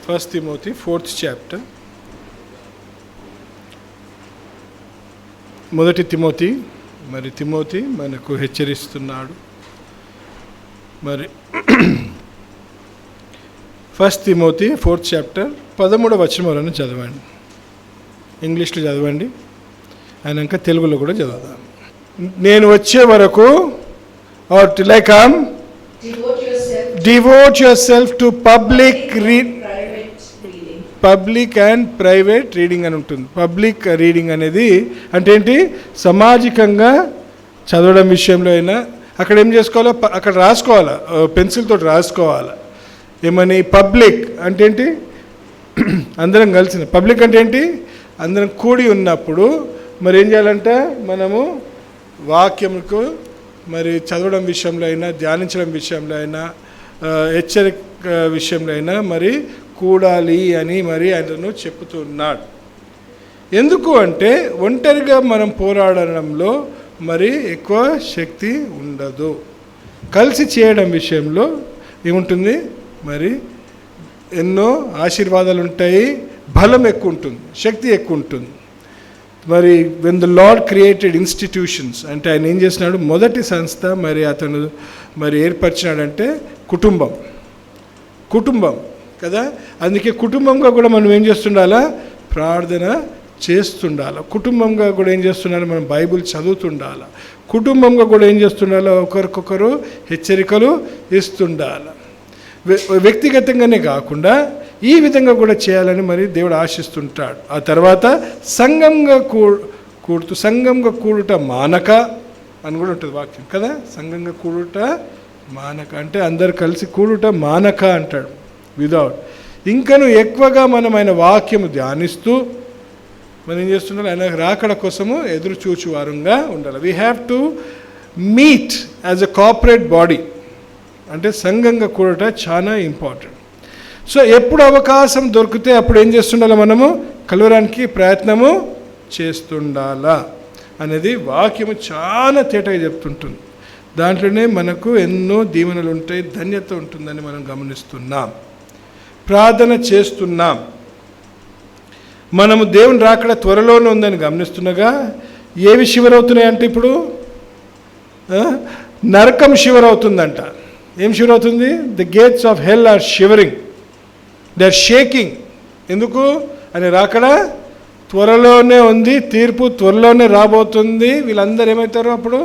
1 Timothy 4th chapter. మొదటి Timothy, మరి Timothy మనకు హెచ్చరిస్తున్నాడు. మరి 1 Timothy 4th chapter 13వ వచనం చదవండి. ఇంగ్లీష్లో చదవండి, అయినాక తెలుగులో కూడా చదువుదాం. నేను వచ్చే వరకు or till I come, devote yourself to public and private reading అని ఉంటుంది. పబ్లిక్ రీడింగ్ అనేది అంటే ఏంటి? సామాజికంగా చదవడం విషయంలో అయినా అక్కడ ఏం చేసుకోవాలో అక్కడ రాసుకోవాలా, పెన్సిల్ తోటి రాసుకోవాలా. ఏమని? పబ్లిక్ అంటే ఏంటి? అందరం కలిసిన. పబ్లిక్ అంటే ఏంటి? అందరం కూడి ఉన్నప్పుడు మరి ఏం చేయాలంటే మనము వాక్యముకు మరి చదవడం విషయంలో అయినా, ధ్యానించడం విషయంలో అయినా, హెచ్చరిక విషయంలో అయినా మరి కూడాలి అని మరి ఆయనను చెప్తున్నాడు. ఎందుకు అంటే ఒంటరిగా మనం పోరాడడంలో మరి ఎక్కువ శక్తి ఉండదు. కలిసి చేయడం విషయంలో ఏముంటుంది? మరి ఎన్నో ఆశీర్వాదాలు ఉంటాయి, బలం ఎక్కువ ఉంటుంది, శక్తి ఎక్కువ ఉంటుంది. మరి when the lord created institutions అంటే ఆయన ఏం చేసినాడు? మొదటి సంస్థ మరి అతను మరి ఏర్పరిచినాడంటే కుటుంబం కదా. అందుకే కుటుంబంగా కూడా మనం ఏం చేస్తుండాలా? ప్రార్థన చేస్తుండాలి. కుటుంబంగా కూడా ఏం చేస్తుండాలి? మనం బైబిల్ చదువుతుండాలి. కుటుంబంగా కూడా ఏం చేస్తుండాలి? ఒకరికొకరు హెచ్చరికలు ఇస్తుండాలి. వ్యక్తిగతంగానే కాకుండా ఈ విధంగా కూడా చేయాలని మరి దేవుడు ఆశిస్తుంటాడు. ఆ తర్వాత సంఘంగా కూడుట మానక అని కూడా ఉంటుంది వాక్యం కదా. సంఘంగా కూడుట మానక అంటే అందరు కలిసి కూడుట మానక అంటాడు. విదౌట్ ఇంకను ఎక్కువగా మనం ఆయన వాక్యము ధ్యానిస్తూ మనం ఏం చేస్తున్నాం? ఆయన రాకడ కోసము ఎదురు చూచు వారంగా ఉండాలి. We have to meet as a corporate body అంటే సంఘంగా కూడట చాలా ఇంపార్టెంట్. సో ఎప్పుడు అవకాశం దొరికితే అప్పుడు ఏం చేస్తుండాలి? మనము కలవడానికి ప్రయత్నము చేస్తుండాలా అనేది వాక్యము చాలా తేటగా చెప్తుంటుంది. దాంట్లోనే మనకు ఎన్నో దీవెనలు ఉంటాయి, ధన్యత ఉంటుందని మనం గమనిస్తున్నాం. ప్రార్థన చేస్తున్నాం. మనము దేవుని రాకడ త్వరలోనే ఉందని గమనిస్తుండగా ఏవి శివరవుతున్నాయి అంటే ఇప్పుడు నరకం శివరవుతుందంట. ఏం శివరవుతుంది? The gates of hell are shivering, they are shaking. ఎందుకు అని? రాకడ త్వరలోనే ఉంది, తీర్పు త్వరలోనే రాబోతుంది. వీళ్ళందరూ ఏమవుతారు అప్పుడు?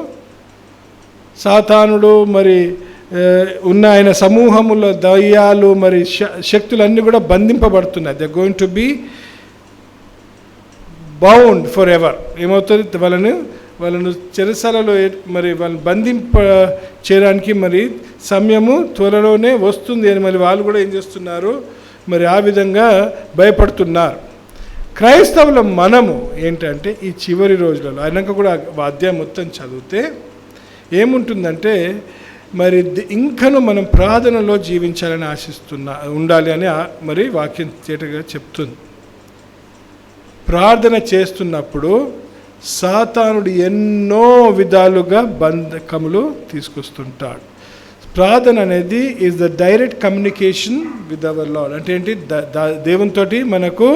సాతానుడు మరి ఉన్న ఆయన సమూహముల దయ్యాలు మరి శక్తులన్నీ కూడా బంధింపబడుతున్నాయి. They are going to be bound forever. ఏమవుతుంది? వాళ్ళను చెరసాలలో మరి వాళ్ళని బంధింప చేయడానికి మరి సమయము త్వరలోనే వస్తుంది అని మరి వాళ్ళు కూడా ఏం చేస్తున్నారు? మరి ఆ విధంగా భయపడుతున్నారు. క్రైస్తవుల మనము ఏంటంటే ఈ చివరి రోజులలో అయినాక కూడా అధ్యాయం మొత్తం చదివితే ఏముంటుందంటే మరి ఇంకను మనం ప్రార్థనలో జీవించాలని ఉండాలి అని మరి వాక్యం తేటగా చెప్తుంది. ప్రార్థన చేస్తున్నప్పుడు సాతానుడు ఎన్నో విధాలుగా బంధకములు తీసుకొస్తుంటాడు. ప్రార్థన అనేది is the direct communication with our Lord. అంటే ఏంటి? దేవునితో మనకు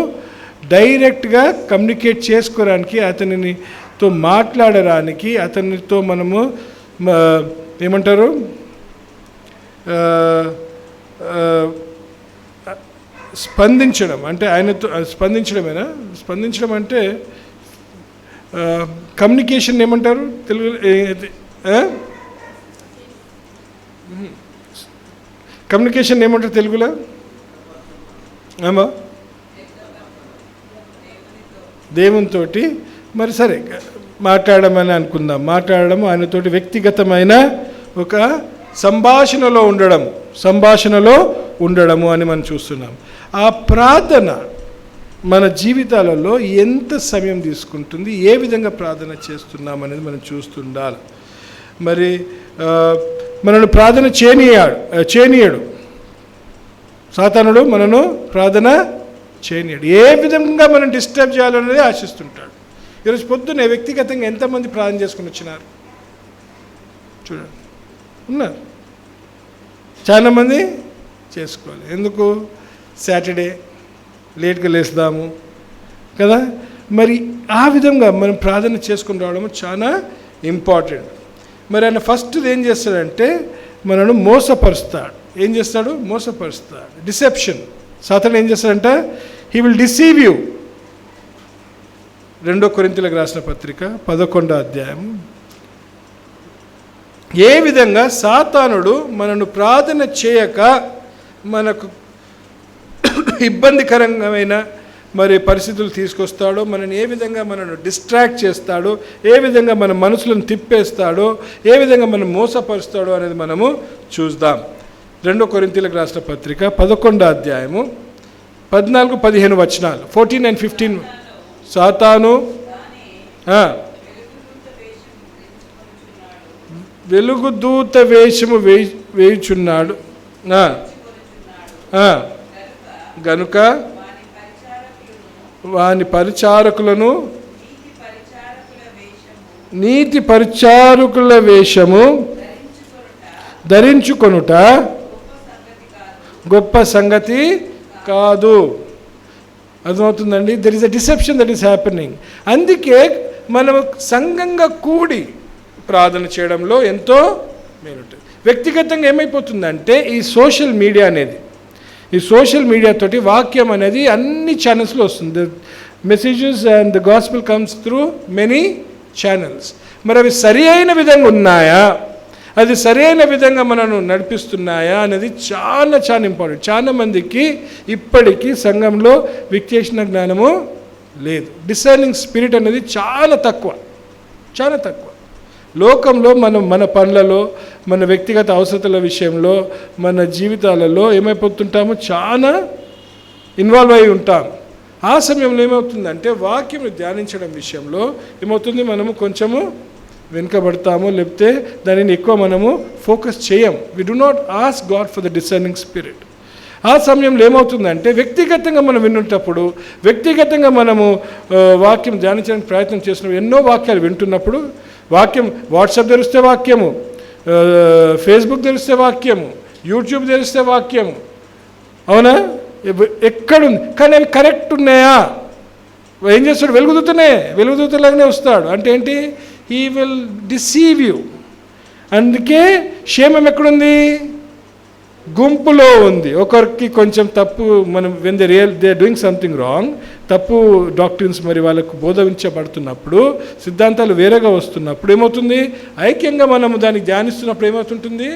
డైరెక్ట్గా కమ్యూనికేట్ చేసుకోవడానికి, అతనితో మాట్లాడడానికి, అతనితో మనము ఏమంటారు స్పందించడం అంటే ఆయనతో స్పందించడమేనా? స్పందించడం అంటే కమ్యూనికేషన్ ఏమంటారు తెలుగు? కమ్యూనికేషన్ ఏమంటారు తెలుగులో? దేవునితో మరి సరే మాట్లాడమని అనుకుందాం. మాట్లాడడం ఆయనతోటి వ్యక్తిగతమైన ఒక సంభాషణలో ఉండడము అని మనం చూస్తున్నాం. ఆ ప్రార్థన మన జీవితాలలో ఎంత సమయం తీసుకుంటుంది, ఏ విధంగా ప్రార్థన చేస్తున్నాం అనేది మనం చూస్తుండాలి. మరి మనను ప్రార్థన చేయనీయడు సాతానుడు, మనను ప్రార్థన చేయనీయడు. ఏ విధంగా మనం డిస్టర్బ్ చేయాలనేది ఆశిస్తుంటాడు. ఈరోజు పొద్దున్నే వ్యక్తిగతంగా ఎంతమంది ప్రార్థన చేసుకుని వచ్చినారు చూడండి. ఉన్నారు చాలామంది చేసుకోవాలి. ఎందుకు? సాటర్డే లేట్గా లేస్తాము కదా. మరి ఆ విధంగా మనం ప్రార్థన చేసుకుని రావడం చాలా ఇంపార్టెంట్. మరి ఆయన ఫస్ట్ ఏం చేస్తాడంటే మనను మోసపరుస్తాడు. ఏం చేస్తాడు? మోసపరుస్తాడు. డిసెప్షన్. సాతాను ఏం చేస్తాడంటే హీ విల్ డిసీవ్ యూ. 2 కొరింథీయులకు రాసిన పత్రిక 11వ అధ్యాయం. ఏ విధంగా సాతానుడు మనను ప్రార్థన చేయక మనకు ఇబ్బందికరమైన మరి పరిస్థితులు తీసుకొస్తాడో, మనని ఏ విధంగా మనను డిస్ట్రాక్ట్ చేస్తాడో, ఏ విధంగా మన మనసులను తిప్పేస్తాడో, ఏ విధంగా మనం మోసపరుస్తాడో అనేది మనము చూద్దాం. 2 కొరింథీయులకు రాసిన పత్రిక 11వ అధ్యాయము 14-15 వచనాలు. 14 and 15. సాతాను వెలుగుదూత వేషము వేయుచున్నాడు గనుక వాని పరిచారకులను నీతి పరిచారకుల వేషము ధరించుకొనుట గొప్ప సంగతి కాదు. అర్థమవుతుందండి? There is a deception that is happening. అందుకే మనం సంఘంగా కూడి ప్రార్థన చేయడంలో ఎంతో మేలుంటుంది. వ్యక్తిగతంగా ఏమైపోతుందంటే ఈ సోషల్ మీడియా తోటి వాక్యం అనేది అన్ని ఛానల్స్లో వస్తుంది. Messages and the gospel comes through many channels. మరి అవి సరి అయిన విధంగా ఉన్నాయా, అది సరైన విధంగా మనను నడిపిస్తున్నాయా అనేది చాలా చాలా ఇంపార్టెంట్. చాలా మందికి ఇప్పటికీ సంఘంలో విశ్లేషణ జ్ఞానము లేదు. డిసర్నింగ్ స్పిరిట్ అనేది చాలా తక్కువ. లోకంలో మనం మన పనులలో, మన వ్యక్తిగత అవసరతల విషయంలో, మన జీవితాలలో ఏమైపోతుంటామో చాలా ఇన్వాల్వ్ అయి ఉంటాం. ఆ సమయంలో ఏమవుతుందంటే వాక్యం ధ్యానించడం విషయంలో ఏమవుతుంది, మనము కొంచెము వెనుకబడతాము, లేకపోతే దానిని ఎక్కువ మనము ఫోకస్ చేయం. We do not ask God for the discerning spirit. ఆ సమయంలో ఏమవుతుందంటే వ్యక్తిగతంగా మనం వింటున్నప్పుడు, వ్యక్తిగతంగా మనము వాక్యం ధ్యానించడానికి ప్రయత్నం చేస్తున్నప్పుడు, ఎన్నో వాక్యాలు వింటున్నప్పుడు, వాక్యం వాట్సాప్ తెరిస్తే వాక్యము, ఫేస్బుక్ తెరిస్తే వాక్యము, యూట్యూబ్ తెరిస్తే వాక్యము, అవునా? ఎక్కడుంది? కానీ అవి కరెక్ట్ ఉన్నాయా? ఏం చేస్తాడు? వెలుగుదూతలాగానే వస్తాడు. అంటే ఏంటి? He will deceive you. అందుకే క్షేమం ఎక్కడుంది? గుంపులో ఉంది. ఒకరికి కొంచెం తప్పు, మనం when they doing something wrong, తప్పు డాక్టరీన్స్ మరి వాళ్ళకు బోధించబడుతున్నప్పుడు, సిద్ధాంతాలు వేరేగా వస్తున్నప్పుడు ఏమవుతుంది? ఐక్యంగా మనము దాన్ని ధ్యానిస్తున్నప్పుడు ఏమవుతుంటుంది?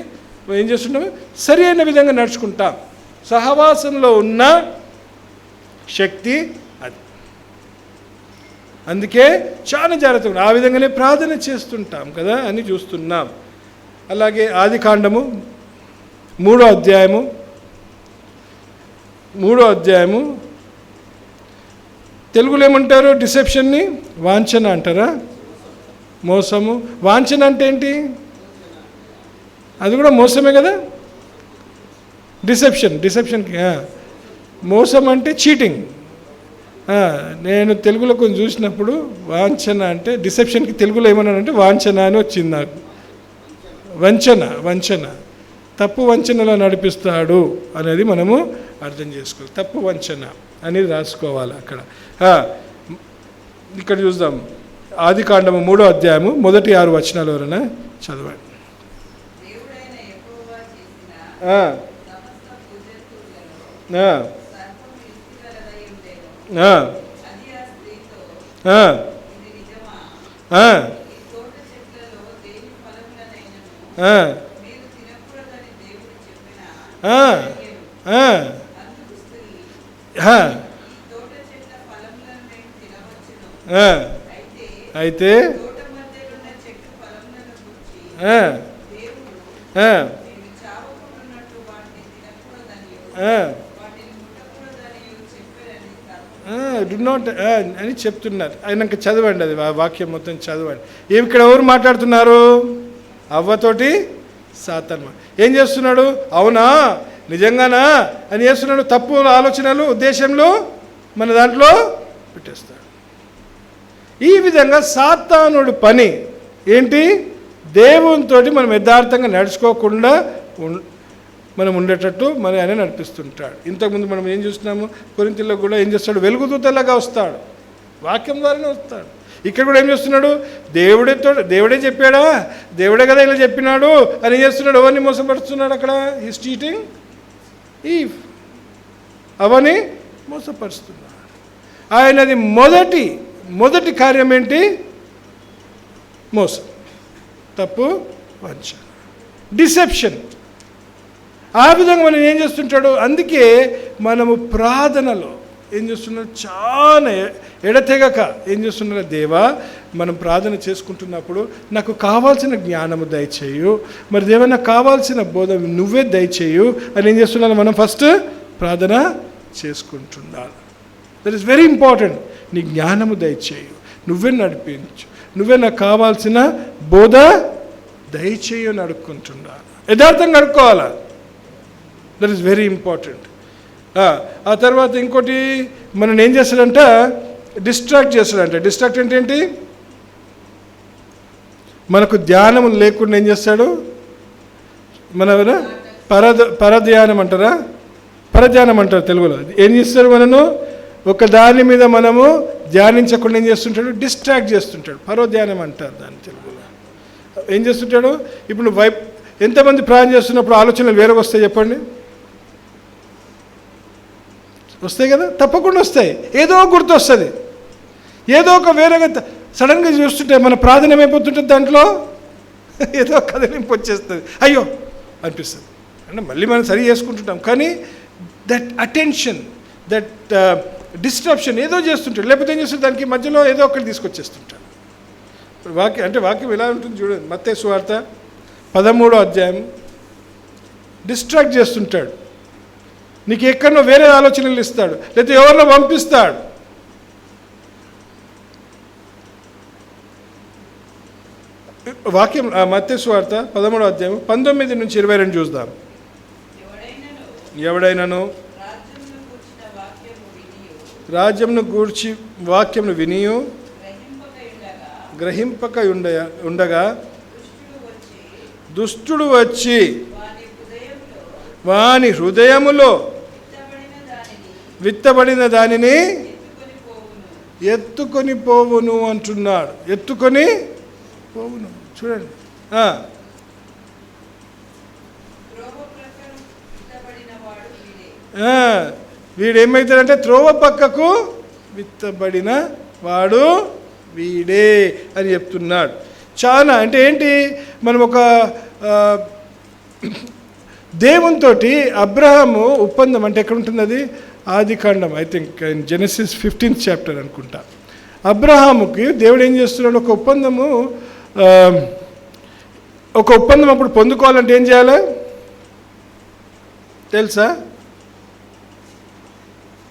ఏం చేస్తున్నాము? సరి అయిన విధంగా నడుచుకుంటాం. సహవాసంలో ఉన్న శక్తి అది. అందుకే చాలా జాగ్రత్తగా ఆ విధంగానే ప్రార్థన చేస్తుంటాం కదా అని చూస్తున్నాం. అలాగే ఆదికాండము 3వ అధ్యాయము తెలుగులో ఏమంటారు? డిసెప్షన్ని వాంఛన అంటారా? మోసము. వాంఛన అంటే ఏంటి? అది కూడా మోసమే కదా. డిసెప్షన్కి మోసం అంటే చీటింగ్. నేను తెలుగులో కొంచెం చూసినప్పుడు వాంఛన అంటే డిసెప్షన్కి తెలుగులో ఏమన్నానంటే వాంఛన అని వచ్చింది నాకు. వంచన తప్పు వంచనలో నడిపిస్తాడు అనేది మనము అర్థం చేసుకోవాలి. తప్పు వంచన అనేది రాసుకోవాలి అక్కడ. ఇక్కడ చూద్దాం. ఆదికాండము 3వ అధ్యాయము 1-6 వచనాలు ఎవరైనా చదవండి. అయితే డు నాట్ అని చెప్తున్నారు. ఆయనకి చదవండి, అది వాక్యం మొత్తం చదవండి. ఇక్కడ ఎవరు మాట్లాడుతున్నారు? అవ్వతోటి సాతాను ఏం చేస్తున్నాడు? అవునా, నిజంగానా అని చేస్తున్నాడు. తప్పు ఆలోచనలు, ఉద్దేశంలో మన దాంట్లో పెట్టేస్తాడు. ఈ విధంగా సాతానుడు పని ఏంటి? దేవునితోటి మనం యథార్థంగా నడుచుకోకుండా మనం ఉండేటట్టు మరి ఆయన నడిపిస్తుంటాడు. ఇంతకుముందు మనం ఏం చూస్తున్నాము, కొరింథీయుల్లో కూడా ఏం చేస్తాడు, వెలుగుదూతలాగా వస్తాడు, వాక్యం ద్వారానే వస్తాడు. ఇక్కడ కూడా ఏం చేస్తున్నాడు, దేవుడే చెప్పాడా, దేవుడే కదా ఇలా చెప్పినాడు అని ఏం చేస్తున్నాడు, ఎవరిని మోసపరుస్తున్నాడు అక్కడ, ఈస్ చీటింగ్ ఈవ్, అవని మోసపరుస్తున్నాడు. ఆయనది మొదటి కార్యం ఏంటి, మోసం, తప్పు, వంచన, డిసెప్షన్. ఆ విధంగా మనం ఏం చేస్తుంటాడు. అందుకే మనము ప్రార్థనలో ఏం చేస్తున్నాడు, చాలా ఎడతెగక ఏం చేస్తున్నారు, దేవా మనం ప్రార్థన చేసుకుంటున్నప్పుడు నాకు కావాల్సిన జ్ఞానము దయచేయు, మరి దేవా నాకు కావాల్సిన బోధ నువ్వే దయచేయు అని ఏం చేస్తున్నాను, మనం ఫస్ట్ ప్రార్థన చేసుకుంటున్నాను. That is very important. నీ జ్ఞానము దయచేయు, నువ్వే నడిపించు, నువ్వే నాకు కావాల్సిన బోధ దయచేయు అని అడుక్కుంటున్నాను. యథార్థంగా అడుక్కోవాలా, దట్ ఈస్ వెరీ ఇంపార్టెంట్. ఆ తర్వాత ఇంకోటి మనం ఏం చేస్తాడంట, డిస్ట్రాక్ట్ చేస్తాడంట. డిస్ట్రాక్ట్ అంటే ఏంటి, మనకు ధ్యానం లేకుండా ఏం చేస్తాడు, మన పరధ్యానం అంటారా, పరధ్యానం అంటారు తెలుగులో. ఏం చేస్తాడు, మనను ఒక దాని మీద మనము ధ్యానించకుండా ఏం చేస్తుంటాడు, డిస్ట్రాక్ట్ చేస్తుంటాడు. పరోధ్యానం అంటారు దాని తెలుగులో. ఏం చేస్తుంటాడు, ఇప్పుడు నువ్వు ఎంతమంది ప్రార్థన చేస్తున్నప్పుడు ఆలోచనలు వేరేగా వస్తాయి చెప్పండి, వస్తాయి కదా, తప్పకుండా వస్తాయి. ఏదో గుర్తు వస్తుంది, ఏదో ఒక వేరేగా సడన్గా చూస్తుంటే మన ప్రార్థన ఏమైపోతుంటుంది, దాంట్లో ఏదో కదిలింపు వచ్చేస్తుంది, అయ్యో అనిపిస్తుంది. అంటే మళ్ళీ మనం సరి చేసుకుంటుంటాం, కానీ దట్ అటెన్షన్, దట్ డిస్ట్రప్షన్ ఏదో చేస్తుంటాడు. లేకపోతే ఏం చేస్తుంటే దానికి మధ్యలో ఏదో ఒకటి తీసుకొచ్చేస్తుంటాడు. వాక్యం ఎలా ఉంటుంది చూడండి, మత్తయి సువార్త 13వ అధ్యాయం. డిస్ట్రాక్ట్ చేస్తుంటాడు, నీకు ఎక్కడో వేరే ఆలోచనలు ఇస్తాడు, లేకపోతే ఎవరినో పంపిస్తాడు. వాక్యం మత్తయి సువార్త 13వ అధ్యాయం 19 నుంచి 22 చూద్దాం. ఎవడైనాను రాజ్యంను గూర్చి వాక్యంను వినియు గ్రహింపక ఉండగా దుష్టుడు వచ్చి వాని హృదయములో విత్తబడిన దానిని ఎత్తుకొని పోవును అంటున్నాడు. ఎత్తుకొని పోవును, చూడండి. వీడేమవుతాడంటే త్రోవ పక్కకు విత్తబడిన వాడు వీడే అని చెప్తున్నాడు. చాలా అంటే ఏంటి, మనం ఒక దేవునితో అబ్రహాము ఒప్పందం అంటే ఎక్కడ ఉంటుంది, అది ఆదికాండం, I think Genesis 15th chapter అనుకుంటా. అబ్రహాముకి దేవుడు ఏం చేస్తున్నాడు, ఒక ఒప్పందం అప్పుడు పొందుకోవాలంటే ఏం చేయాలి తెలుసా,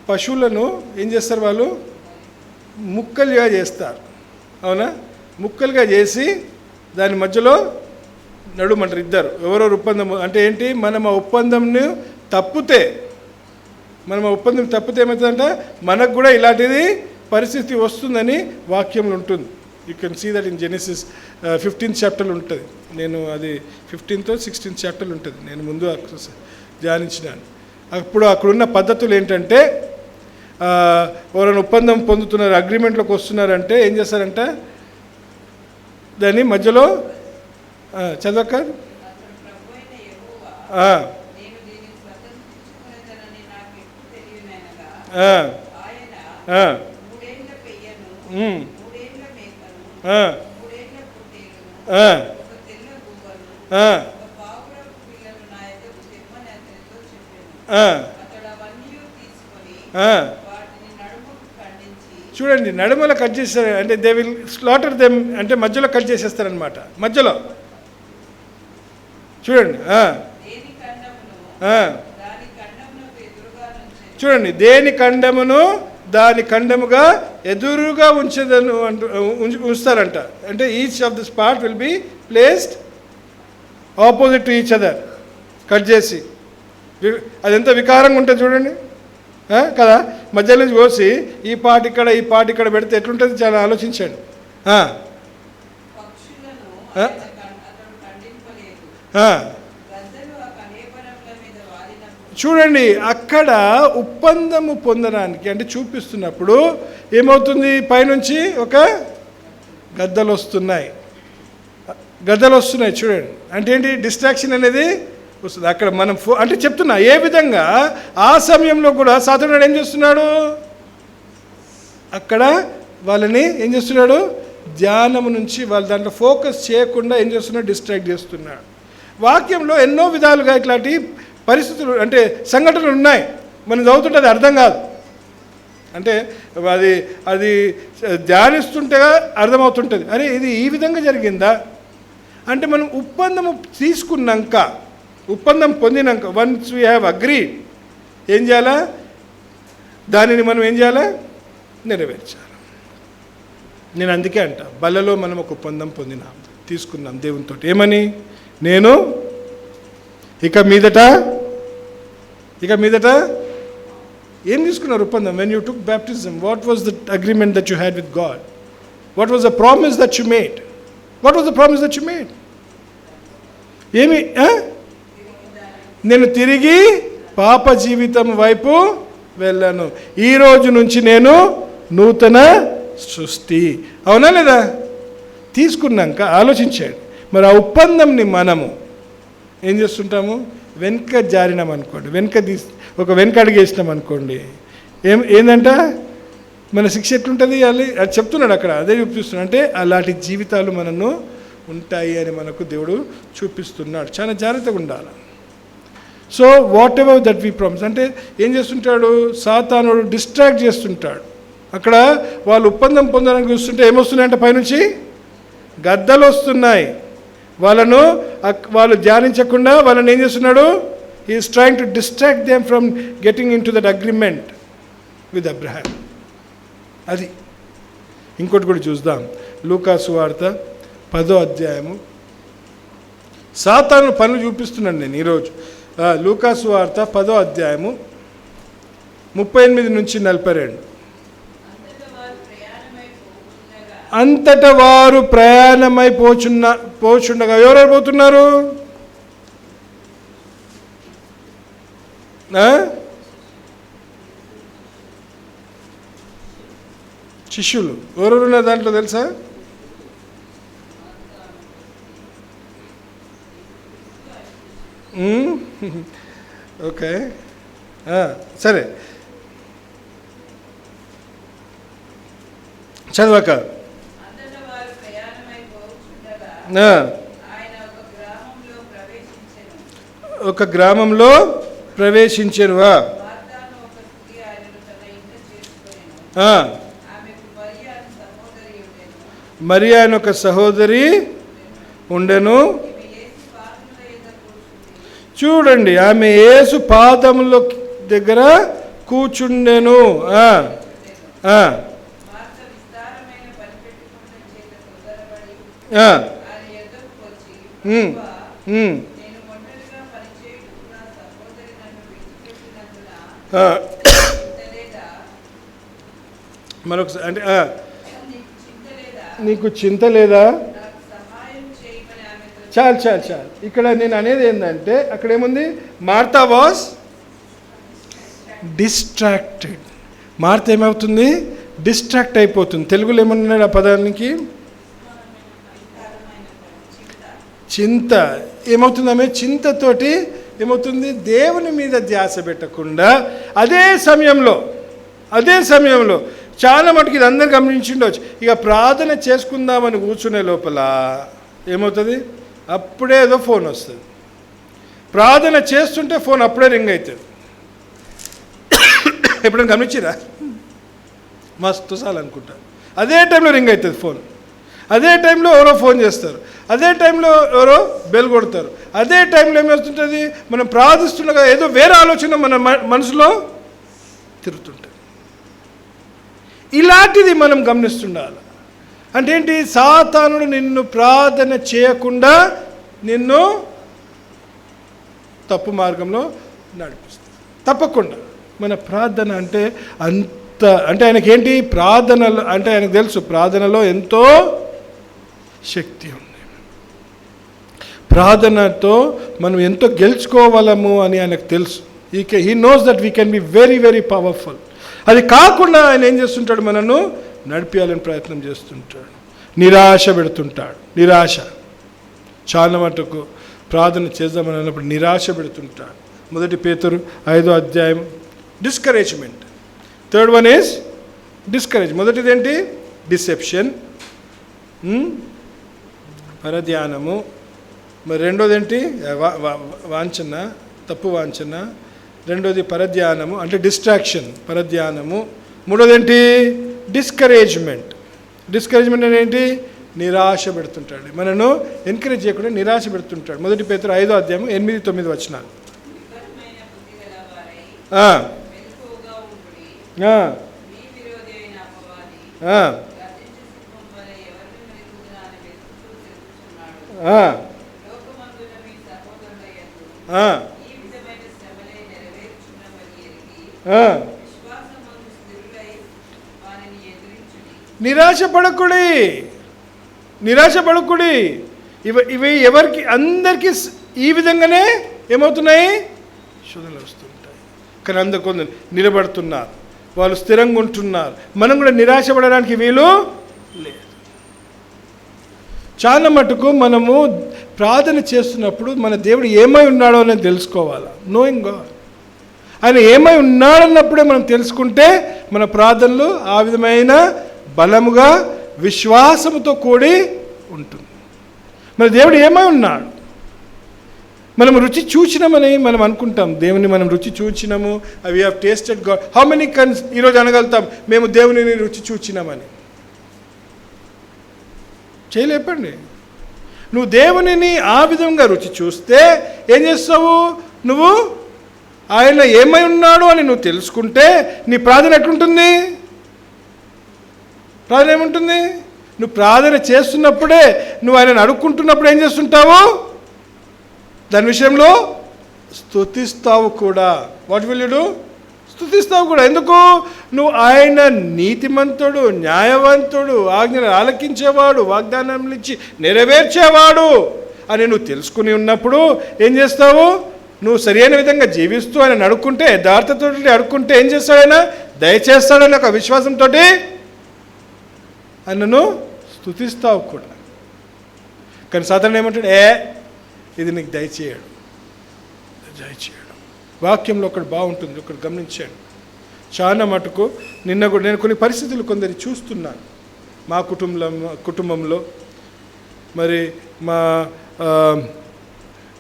పశువులను ఏం చేస్తారు వాళ్ళు, ముక్కలుగా చేస్తారు, అవునా, ముక్కలుగా చేసి దాని మధ్యలో నడుమంటారు ఇద్దరు, ఎవరెవరు ఒప్పందం అంటే ఏంటి, మనం ఆ ఒప్పందంను తప్పితే ఏమవుతుందంటే మనకు కూడా ఇలాంటిది పరిస్థితి వస్తుందని వాక్యంలో ఉంటుంది. You can see that in Genesis 15th chapter ఉంటుంది. నేను అది 15th or 16th చాప్టర్ ఉంటుంది, నేను ముందు ధ్యానించినాను. అప్పుడు అక్కడున్న పద్ధతులు ఏంటంటే, ఎవరైనా ఒప్పందం పొందుతున్నారు, అగ్రిమెంట్లోకి వస్తున్నారంటే ఏం చేస్తారంటే దాన్ని మధ్యలో చదవక చూడండి, నడుమలో కట్ చేస్తారు అంటే దే విల్ స్లాటర్ దెమ్, అంటే మధ్యలో కట్ చేసేస్తారనమాట. మధ్యలో చూడండి, చూడండి, దేని ఖండమును దాని ఖండముగా ఎదురుగా ఉంచుతారంట. అంటే each of this part will be placed opposite to each other, cut చేసి. అది ఎంత వికారంగా ఉంటుంది చూడండి కదా, మధ్యలో నుంచి కోసి ఈ పాట ఇక్కడ పెడితే ఎట్లుంటుంది, చాలా ఆలోచించండి. చూడండి, అక్కడ ఒప్పందము పొందడానికి అంటే చూపిస్తున్నప్పుడు ఏమవుతుంది, పైనుంచి ఒక గద్దలు వస్తున్నాయి చూడండి. అంటే ఏంటి, డిస్ట్రాక్షన్ అనేది వస్తుంది. అక్కడ మనం అంటే చెప్తున్నా, ఏ విధంగా ఆ సమయంలో కూడా సాతానుడు ఏం చేస్తున్నాడు, అక్కడ వాళ్ళని ఏం చేస్తున్నాడు, ధ్యానం నుంచి వాళ్ళ దాంట్లో ఫోకస్ చేయకుండా ఏం చేస్తున్నాడు, డిస్ట్రాక్ట్ చేస్తున్నాడు. వాక్యంలో ఎన్నో విధాలుగా ఇట్లాంటి పరిస్థితులు అంటే సంఘటనలు ఉన్నాయి, మనం చదువుతుంటే అది అర్థం కాదు. అంటే అది ధ్యానిస్తుంటే అర్థమవుతుంటుంది, అరే ఇది ఈ విధంగా జరిగిందా అంటే. మనం ఒప్పందం పొందినాక వన్స్ వీ హ్యావ్ అగ్రీడ్, ఏం చేయాలా, దానిని మనం ఏం చేయాలా, నెరవేర్చాలి. నేను అందుకే అంట, బలలో మనం ఒక ఒప్పందం తీసుకున్నాం దేవునితో. ఏమని, నేను ఇక మీదట ఏం తీసుకున్నారు ఒప్పందం? When you took baptism, what was the agreement that you had with God? What was the promise that you made? ఏమి, నేను తిరిగి పాప జీవితం వైపు వెళ్ళాను, ఈ రోజు నుంచి నేను నూతన సృష్టి. అవునా లేదా? తీసుకున్నాక ఆలోచించాడు. మరి ఆ ఒప్పందంని మనము ఏం చేస్తుంటాము, వెనక జారినాం అనుకోండి, ఒక వెనక అడిగేసినాం అనుకోండి, ఏందంట మన శిక్ష ఎట్లుంటుంది, అది చెప్తున్నాడు అక్కడ, అదే చూపిస్తున్నాడు. అంటే అలాంటి జీవితాలు మనను ఉంటాయి అని మనకు దేవుడు చూపిస్తున్నాడు. చాలా జాగ్రత్తగా ఉండాలి. So what ever that we promise, అంటే ఏం చేస్తుంటాడు, సాతానుడు డిస్ట్రాక్ట్ చేస్తుంటాడు. అక్కడ వాళ్ళు ఒప్పందం పొందడానికి చూస్తుంటే ఏమొస్తున్నాయంటే పైనుంచి గద్దలు వస్తున్నాయి. వాళ్ళు ధ్యానించకుండా వాళ్ళని ఏం చేస్తున్నాడు, he is trying to distract them from getting in to that agreement with Abraham. అది ఇంకోటి కూడా చూద్దాం. లూకా సువార్త 10వ అధ్యాయము. సాతాను పనులు చూపిస్తున్నాను నేను ఈరోజు. లూకా సువార్త 10వ అధ్యాయము 38 నుంచి 42. అంతటా వారు ప్రయాణమై పోచుండగా ఎవరెవరు పోతున్నారు, శిష్యులు. ఎవరెవరున్నారు దాంట్లో తెలుసా? ఓకే, సరే చదవక. ఒక గ్రామంలో ప్రవేశించెను. మరియా అని ఒక సహోదరి ఉండెను. చూడండి, ఆమె యేసు పాదముల దగ్గర కూర్చుండెను. మరొకసారి అంటే, నీకు చింత లేదా? చాలు. ఇక్కడ నేను అనేది ఏంటంటే, అక్కడ ఏముంది, మార్తా వాజ్ డిస్ట్రాక్టెడ్. మార్త ఏమవుతుంది, డిస్ట్రాక్ట్ అయిపోతుంది. తెలుగులో ఏమన్నాడు ఆ పదానికి? చింత. ఏమవుతుంది, ఆమె చింతతోటి ఏమవుతుంది, దేవుని మీద ధ్యాస పెట్టకుండా అదే సమయంలో చాలా మటుకు ఇది అందరు గమనించిండవచ్చు. ఇక ప్రార్థన చేసుకుందామని కూర్చునే లోపల ఏమవుతుంది, అప్పుడే ఏదో ఫోన్ వస్తుంది. ప్రార్థన చేస్తుంటే ఫోన్ అప్పుడే రింగ్ అవుతుంది. ఎప్పుడైనా గమనించిరా? మస్తు సార్లు అనుకుంటా. అదే టైంలో రింగ్ అవుతుంది ఫోన్. అదే టైంలో ఎవరో ఫోన్ చేస్తారు. అదే టైంలో ఎవరో బెల్ కొడతారు. అదే టైంలో ఏమవుతుంటుంది, మనం ప్రార్థిస్తుండగా ఏదో వేరే ఆలోచన మన మనసులో తిరుగుతుంటుంది. ఇలాంటిది మనం గమనిస్తుండాలి. అంటే ఏంటి, సాతానుడు నిన్ను ప్రార్థన చేయకుండా నిన్ను తప్పు మార్గంలో నడిపిస్తుంది. తప్పకుండా మన ప్రార్థన అంటే అంటే ఆయనకేంటి, ప్రార్థనలో అంటే ఆయనకు తెలుసు ప్రార్థనలో ఎంతో శక్తి ఉంది. ప్రార్థనతో మనం ఎంతో గెలుచుకోవాలము అని ఆయనకు తెలుసు. He knows that we can be very very powerful. అది కాకుండా ఆయన ఏం చేస్తుంటాడు, మనను నడిపించాలని ప్రయత్నం చేస్తుంటాడు, నిరాశ పెడుతుంటాడు. నిరాశ చాలా మటుకు ప్రార్థన చేద్దామని అన్నప్పుడు నిరాశ పెడుతుంటాడు. 1 పేతురు 5వ అధ్యాయం discouragement. Third one is discourage. మొదటిది ఏంటి? డిసెప్షన్, పరధ్యానము. మరి రెండోది ఏంటి? వాంఛన, తప్పు వాంఛన. రెండోది పరధ్యానము అంటే డిస్ట్రాక్షన్, పరధ్యానము. మూడోది ఏంటి? డిస్కరేజ్మెంట్. డిస్కరేజ్మెంట్ అంటే ఏంటి? నిరాశ పెడుతుంటాడు, మనను ఎంకరేజ్ చేయకుండా నిరాశ పెడుతుంటాడు. 1 పేతురు 5వ అధ్యాయం 8-9 వచనాలు. నిరాశపడకుడి, నిరాశపడకుడి. ఇవి ఎవరికి? అందరికీ ఈ విధంగానే ఏమవుతున్నాయి? శోధనలు వస్తుంటాయి. కానీ అందరు కొందరు నిలబడుతున్నారు, వాళ్ళు స్థిరంగా ఉంటున్నారు. మనం కూడా నిరాశపడడానికి వీలు లేదు. చాలా మటుకు మనము ప్రార్థన చేస్తున్నప్పుడు మన దేవుడు ఏమై ఉన్నాడో అనేది తెలుసుకోవాలి. నోయింగ్ గాడ్, ఆయన ఏమై ఉన్నాడన్నప్పుడే మనం తెలుసుకుంటే మన ప్రార్థనలు ఆ విధమైన బలముగా విశ్వాసముతో కూడి ఉంటుంది. మన దేవుడు ఏమై ఉన్నాడు, మనం రుచి చూచినామని మనం అనుకుంటాం. దేవుని మనం రుచి చూచినాము, we have tasted God. How many కన్స్ ఈరోజు అనగలుగుతాం మేము దేవుని రుచి చూచినామని? చేయలేపండి. నువ్వు దేవునిని ఆ విధంగా రుచి చూస్తే ఏం చేస్తావు? నువ్వు ఆయన ఏమై ఉన్నాడు అని నువ్వు తెలుసుకుంటే నీ ప్రార్థన ఎట్లుంటుంది? ప్రార్థన ఏముంటుంది? నువ్వు ప్రార్థన చేస్తున్నప్పుడే, నువ్వు ఆయనను అడుక్కుంటున్నప్పుడు ఏం చేస్తుంటావు? దాని విషయంలో స్తుతిస్తావు కూడా. What will you do? స్తుతిస్తావు కూడా. ఎందుకు? నువ్వు ఆయన నీతిమంతుడు, న్యాయవంతుడు, ఆజ్ఞలు ఆలకించేవాడు, వాగ్దానం ఇచ్చి నెరవేర్చేవాడు అని నువ్వు తెలుసుకుని ఉన్నప్పుడు ఏం చేస్తావు? నువ్వు సరైన విధంగా జీవిస్తూ ఆయన అడుక్కుంటే, యథార్థతో అడుక్కుంటే ఏం చేస్తాడు? ఆయన దయచేస్తాడని ఒక విశ్వాసంతో ఆయనను స్తుతిస్తావు కూడా. కానీ సాధారణ ఏమంటాడు? ఇది నీకు దయచేయడు. వాక్యంలో ఒకటి బాగుంటుంది, ఒకటి గమనించాడు. చాలా మటుకు నిన్న కూడా నేను కొన్ని పరిస్థితులు కొందరు చూస్తున్నాను మా కుటుంబంలో, మరి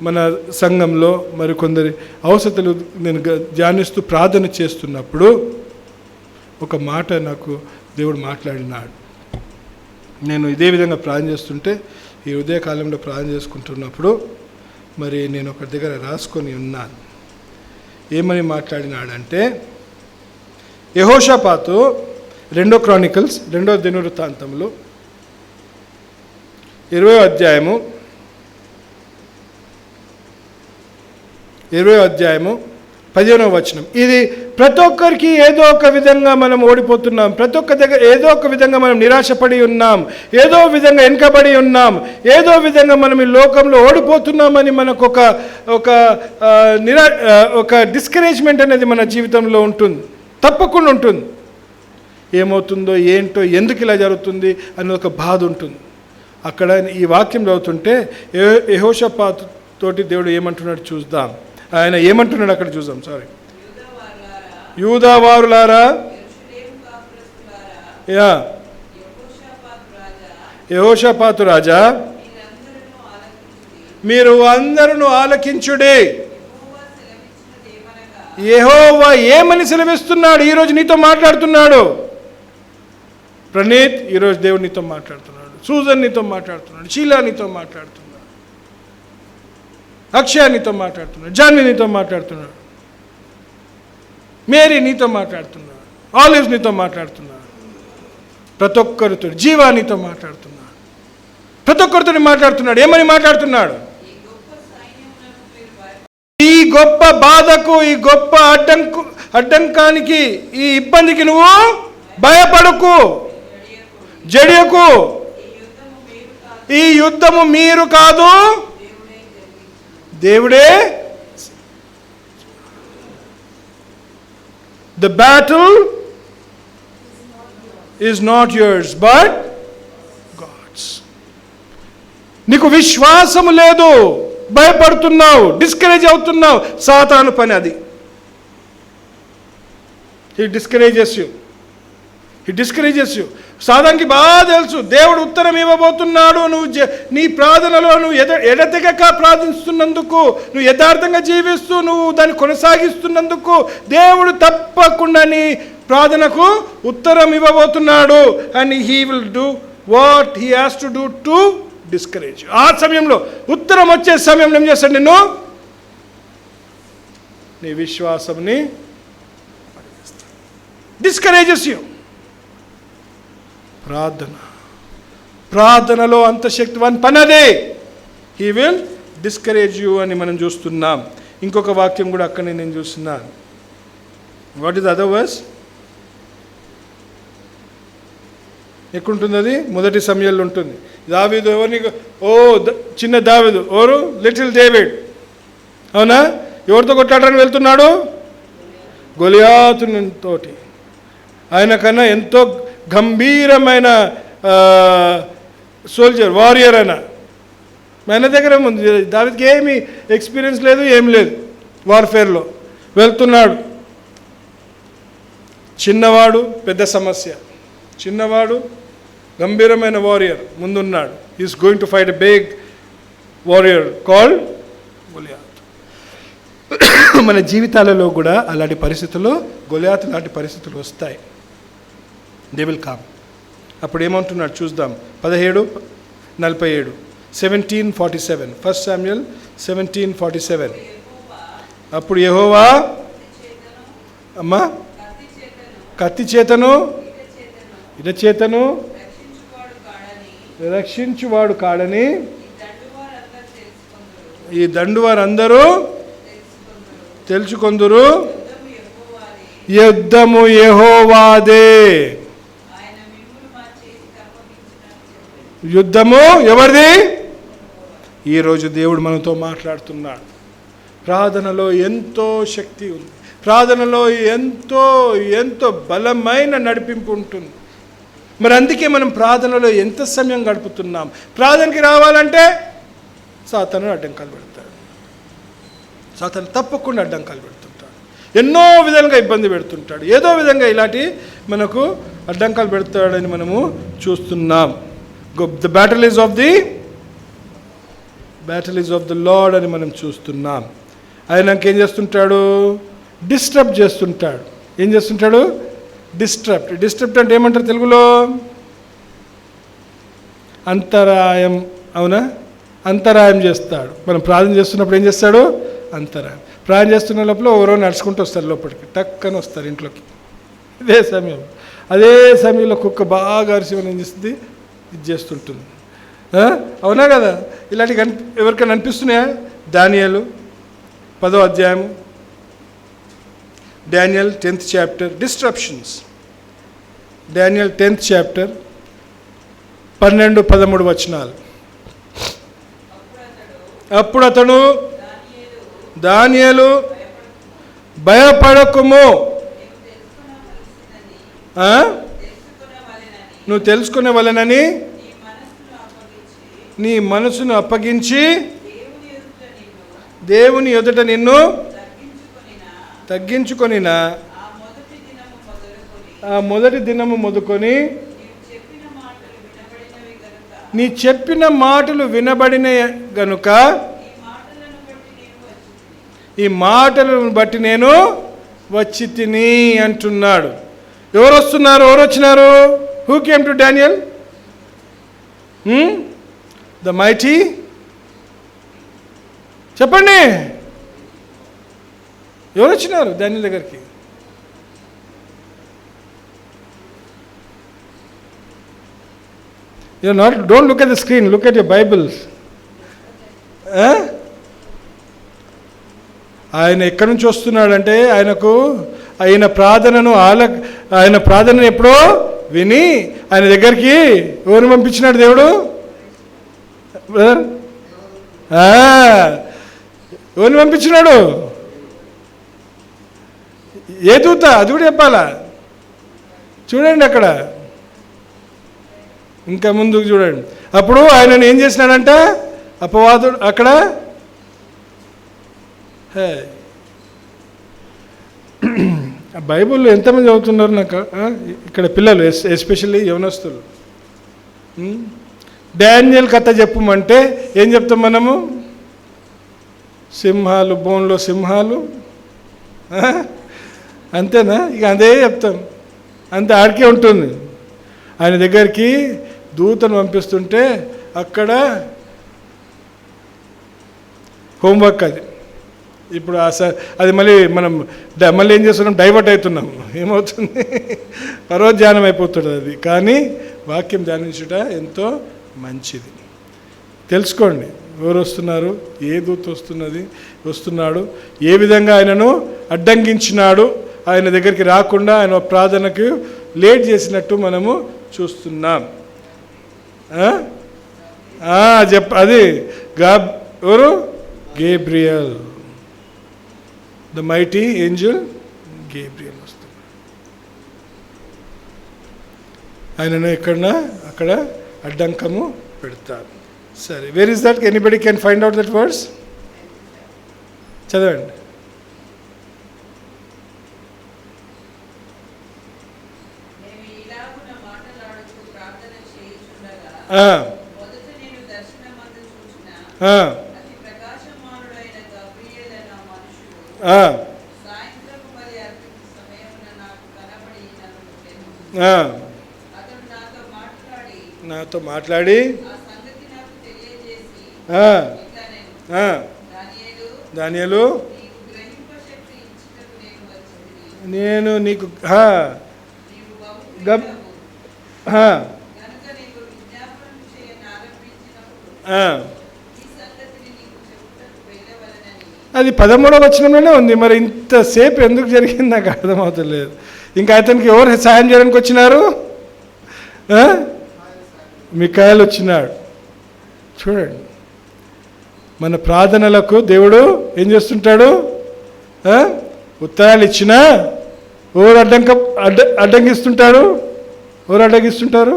మన సంఘంలో మరి కొందరి అవసరతలు నేను ధ్యానిస్తూ ప్రార్థన చేస్తున్నప్పుడు ఒక మాట నాకు దేవుడు మాట్లాడినాడు. నేను ఇదే విధంగా ప్రార్థన చేస్తుంటే, ఈ ఉదయకాలంలో ప్రార్థన చేసుకుంటున్నప్పుడు మరి నేను ఒక దగ్గర రాసుకొని ఉన్నాను. ఏమని మాట్లాడినాడంటే, యెహోషాపాతు 2 క్రానికల్స్ 2వ దినవృత్తాంతంలో 20వ అధ్యాయము 15వ వచనం. ఇది ప్రతి ఒక్కరికి ఏదో ఒక విధంగా మనం ఓడిపోతున్నాం, ప్రతి ఒక్క దగ్గర ఏదో ఒక విధంగా మనం నిరాశపడి ఉన్నాం, ఏదో విధంగా వెనుకబడి ఉన్నాం, ఏదో విధంగా మనం ఈ లోకంలో ఓడిపోతున్నామని మనకు ఒక డిస్కరేజ్మెంట్ అనేది మన జీవితంలో ఉంటుంది, తప్పకుండా ఉంటుంది. ఏమవుతుందో ఏంటో, ఎందుకు ఇలా జరుగుతుంది అని ఒక బాధ ఉంటుంది. అక్కడ ఈ వాక్యం చదువుతుంటే యెహోషాపాతు తోటి దేవుడు ఏమంటున్నాడు చూద్దాం. ఆయన ఏమంటున్నాడు అక్కడ చూద్దాం. యూదావారులారా, యెహోషాపాతు రాజా, మీరు అందరూ ఆలకించుడి. యెహోవా ఏమని సెలవిస్తున్నాడు? ఈరోజు నీతో మాట్లాడుతున్నాడు. ప్రణీత్, ఈరోజు దేవుడు నీతో మాట్లాడుతున్నాడు. సూజన్ నీతో మాట్లాడుతున్నాడు. షీలా నీతో మాట్లాడుతున్నాడు. అక్షయ నీతో మాట్లాడుతున్నాడు. జాన్వి నీతో మాట్లాడుతున్నాడు. మేరీ నీతో మాట్లాడుతున్నాడు. ఆలివ్స్ నీతో మాట్లాడుతున్నాడు. ప్రతి ఒక్కరితో, జీవా నీతో మాట్లాడుతున్నాడు. ప్రతి ఒక్కరితో మాట్లాడుతున్నాడు. ఏమని మాట్లాడుతున్నాడు? ఈ గొప్ప బాధకు, ఈ గొప్ప అడ్డంకానికి, ఈ ఇబ్బందికి నువ్వు భయపడకు, జడియకు. ఈ యుద్ధము మీరు కాదు, దేవుడే. The battle is not yours but God's. నీకు విశ్వాసము లేదు, భయపడుతున్నావు, డిస్కరేజ్ అవుతున్నావు, సాతాను పని అది. He discourages you. సాతానికి బాగా తెలుసు దేవుడు ఉత్తరం ఇవ్వబోతున్నాడు. నువ్వు నీ ప్రార్థనలో నువ్వు ఎడతెగక ప్రార్థిస్తున్నందుకు, నువ్వు యథార్థంగా జీవిస్తూ నువ్వు దాన్ని కొనసాగిస్తున్నందుకు దేవుడు తప్పకుండా నీ ప్రార్థనకు ఉత్తరం ఇవ్వబోతున్నాడు. And he will do what he has to do to discourage. ఆ సమయంలో ఉత్తరం వచ్చే సమయంలో ఏం చేస్తాడు? నిన్ను నీ విశ్వాసంని డిస్కరేజెస్ యూ. ప్రార్థనలో అంత శక్తివాన్ పనదే. హీ విల్ డిస్కరేజ్ యూ అని మనం చూస్తున్నాం. ఇంకొక వాక్యం కూడా అక్కడనే నేను చూస్తున్నాను. What is other verse? ఎక్కడుంటుంది అది? మొదటి సమయంలో ఉంటుంది. దావీదు ఎవరిని? చిన్న దావీదు. ఎవరు? Little David. అవునా? ఎవరితో కొట్లాడడానికి వెళ్తున్నాడు? గొలియాతు తోటి. ఆయన కన్నా ఎంతో గంభీరమైన సోల్జర్, వారియర్ ఆయన దగ్గర ఉంది. దావీదుకి ఏమీ ఎక్స్పీరియన్స్ లేదు, ఏం లేదు వార్ఫేర్లో. వెళ్తున్నాడు. చిన్నవాడు, పెద్ద సమస్య. చిన్నవాడు, గంభీరమైన వారియర్ ముందున్నాడు. Is going to fight a big warrior called Goliath. మన జీవితాలలో కూడా అలాంటి పరిస్థితులు, గొలియాత్ లాంటి పరిస్థితులు వస్తాయి. They will come. అప్పుడు ఏమంటున్నాడు చూద్దాం. 17:47, 17:47, 1 Samuel 17:47. అప్పుడు యెహోవా అమ్మా కత్తి చేతను ఇట చేతను రక్షించువాడు కాడని ఈ దండు వారందరూ తెలుసుకొందురు. యుద్ధము యెహోవాదే. యుద్ధము ఎవరిది? ఈరోజు దేవుడు మనతో మాట్లాడుతున్నాడు. ప్రార్థనలో ఎంతో శక్తి ఉంది. ప్రార్థనలో ఎంతో ఎంతో బలమైన నడిపింపు ఉంటుంది. మరి అందుకే మనం ప్రార్థనలో ఎంత సమయం గడుపుతున్నాం? ప్రార్థనకి రావాలంటే సాతాను అడ్డంకాలు పెడతాడు. సాతాను తప్పకుండా అడ్డంకాలు పెడుతుంటాడు. ఎన్నో విధాలుగా ఇబ్బంది పెడుతుంటాడు. ఏదో విధంగా ఇలాంటి మనకు అడ్డంకాలు పెడతాడని మనము చూస్తున్నాం. The battle is of the lord అని మనం చూస్తున్నాం. ఆయనకి ఏం చేస్తుంటాడు? డిస్టర్బ్ చేస్తుంటాడు. ఏం చేస్తుంటాడు? డిస్టర్బ్ అంటే ఏమంటారు తెలుగులో? అంతరాయం. అవునా? అంతరాయం చేస్తాడు. మనం ప్రార్థన చేస్తున్నప్పుడు ఏం చేస్తాడు? అంతరాయం. ప్రార్థన చేస్తున్న లోపల ఎవరో నడుచుకుంటూ వస్తారు లోపలికి, టక్కని వస్తారు ఇంట్లోకి. అదే సమయంలో కుక్క బాగా అరిసి ఏం చేస్తుంది? ఇది చేస్తుంటుంది. అవునా కదా? ఇలాంటివి ఎవరికైనా అనిపిస్తున్నాయా? దానియేలు 10వ అధ్యాయము, Daniel 10th chapter, disruptions. Daniel 10th chapter 12-13 వచనాలు. అప్పుడు అతడు దానియేలు భయపడకుము, నువ్వు తెలుసుకునేవలెనని నీ మనసును అప్పగించి దేవుని ఎదుట నిన్ను తగ్గించుకొనిన ఆ మొదటి దినము మొదలుకొని నీ చెప్పిన మాటలు వినబడిన గనుక ఈ మాటలను బట్టి నేను వచ్చి తిని అంటున్నాడు. ఎవరు వస్తున్నారు? ఎవరు వచ్చినారు? Who came to Daniel? The mighty. చెప్పండి, ఎవరు వచ్చినారు డానియల్ దగ్గరికి? Don't look at the screen, look at your Bibles. ఆయన ఎక్కడి నుంచి వస్తున్నాడంటే ఆయన ప్రార్థనను ఎప్పుడో విని ఆయన దగ్గరికి ఎవరిని పంపించినాడు దేవుడు? బ్రదర్, ఎవరిని పంపించినాడు? ఏ దూత అది కూడా చెప్పాలా? చూడండి అక్కడ ఇంకా ముందుకు చూడండి. అప్పుడు ఆయనను ఏం చేసినాడంట అపవాదుడు అక్కడ. బైబిల్లో ఎంతమంది చదువుతున్నారు నాకు ఇక్కడ పిల్లలు, ఎస్పెషల్లీ యవనస్తులు. డానియేల్ కథ చెప్పమంటే ఏం చెప్తాం మనము? సింహాలు, బోన్లో సింహాలు, అంతేనా? ఇక అదే చెప్తాం, అంతే ఆడికే ఉంటుంది. ఆయన దగ్గరికి దూతను పంపిస్తుంటే అక్కడ హోంవర్క్ అది. ఇప్పుడు అది మళ్ళీ ఏం చేస్తున్నాం? డైవర్ట్ అవుతున్నాం. ఏమవుతుంది? పర్వధ్యానం అయిపోతుంది అది. కానీ వాక్యం ధ్యానించుట ఎంతో మంచిది. తెలుసుకోండి ఎవరు వస్తున్నారు, ఏ దూత వస్తున్నాడు, ఏ విధంగా ఆయనను అడ్డంగించినాడు, ఆయన దగ్గరికి రాకుండా ఆయన ప్రార్థనకు లేట్ చేసినట్టు మనము చూస్తున్నాం. అది ఎవరు? Gabriel, the mighty Angel Gabriel వస్తున్నాడు. ఆయనను ఎక్కడన్నా అక్కడ అడ్డంకము పెడతారు. సరే, where is that? Anybody can find out that words? చదవండి. నాతో మాట్లాడి దానియేలు నేను నీకు అది 13వ వచనంలోనే ఉంది. మరి ఇంతసేపు ఎందుకు జరిగింది నాకు అర్థమవుతలేదు. ఇంకా అతనికి ఎవరు సాయం చేయడానికి వచ్చినారు? మికాయేలు వచ్చినాడు. చూడండి, మన ప్రార్థనలకు దేవుడు ఏం చేస్తుంటాడు? ఉత్తరాలు ఇచ్చినా ఎవరు అడ్డంగిస్తుంటారు? ఎవరు అడ్డగిస్తుంటారు?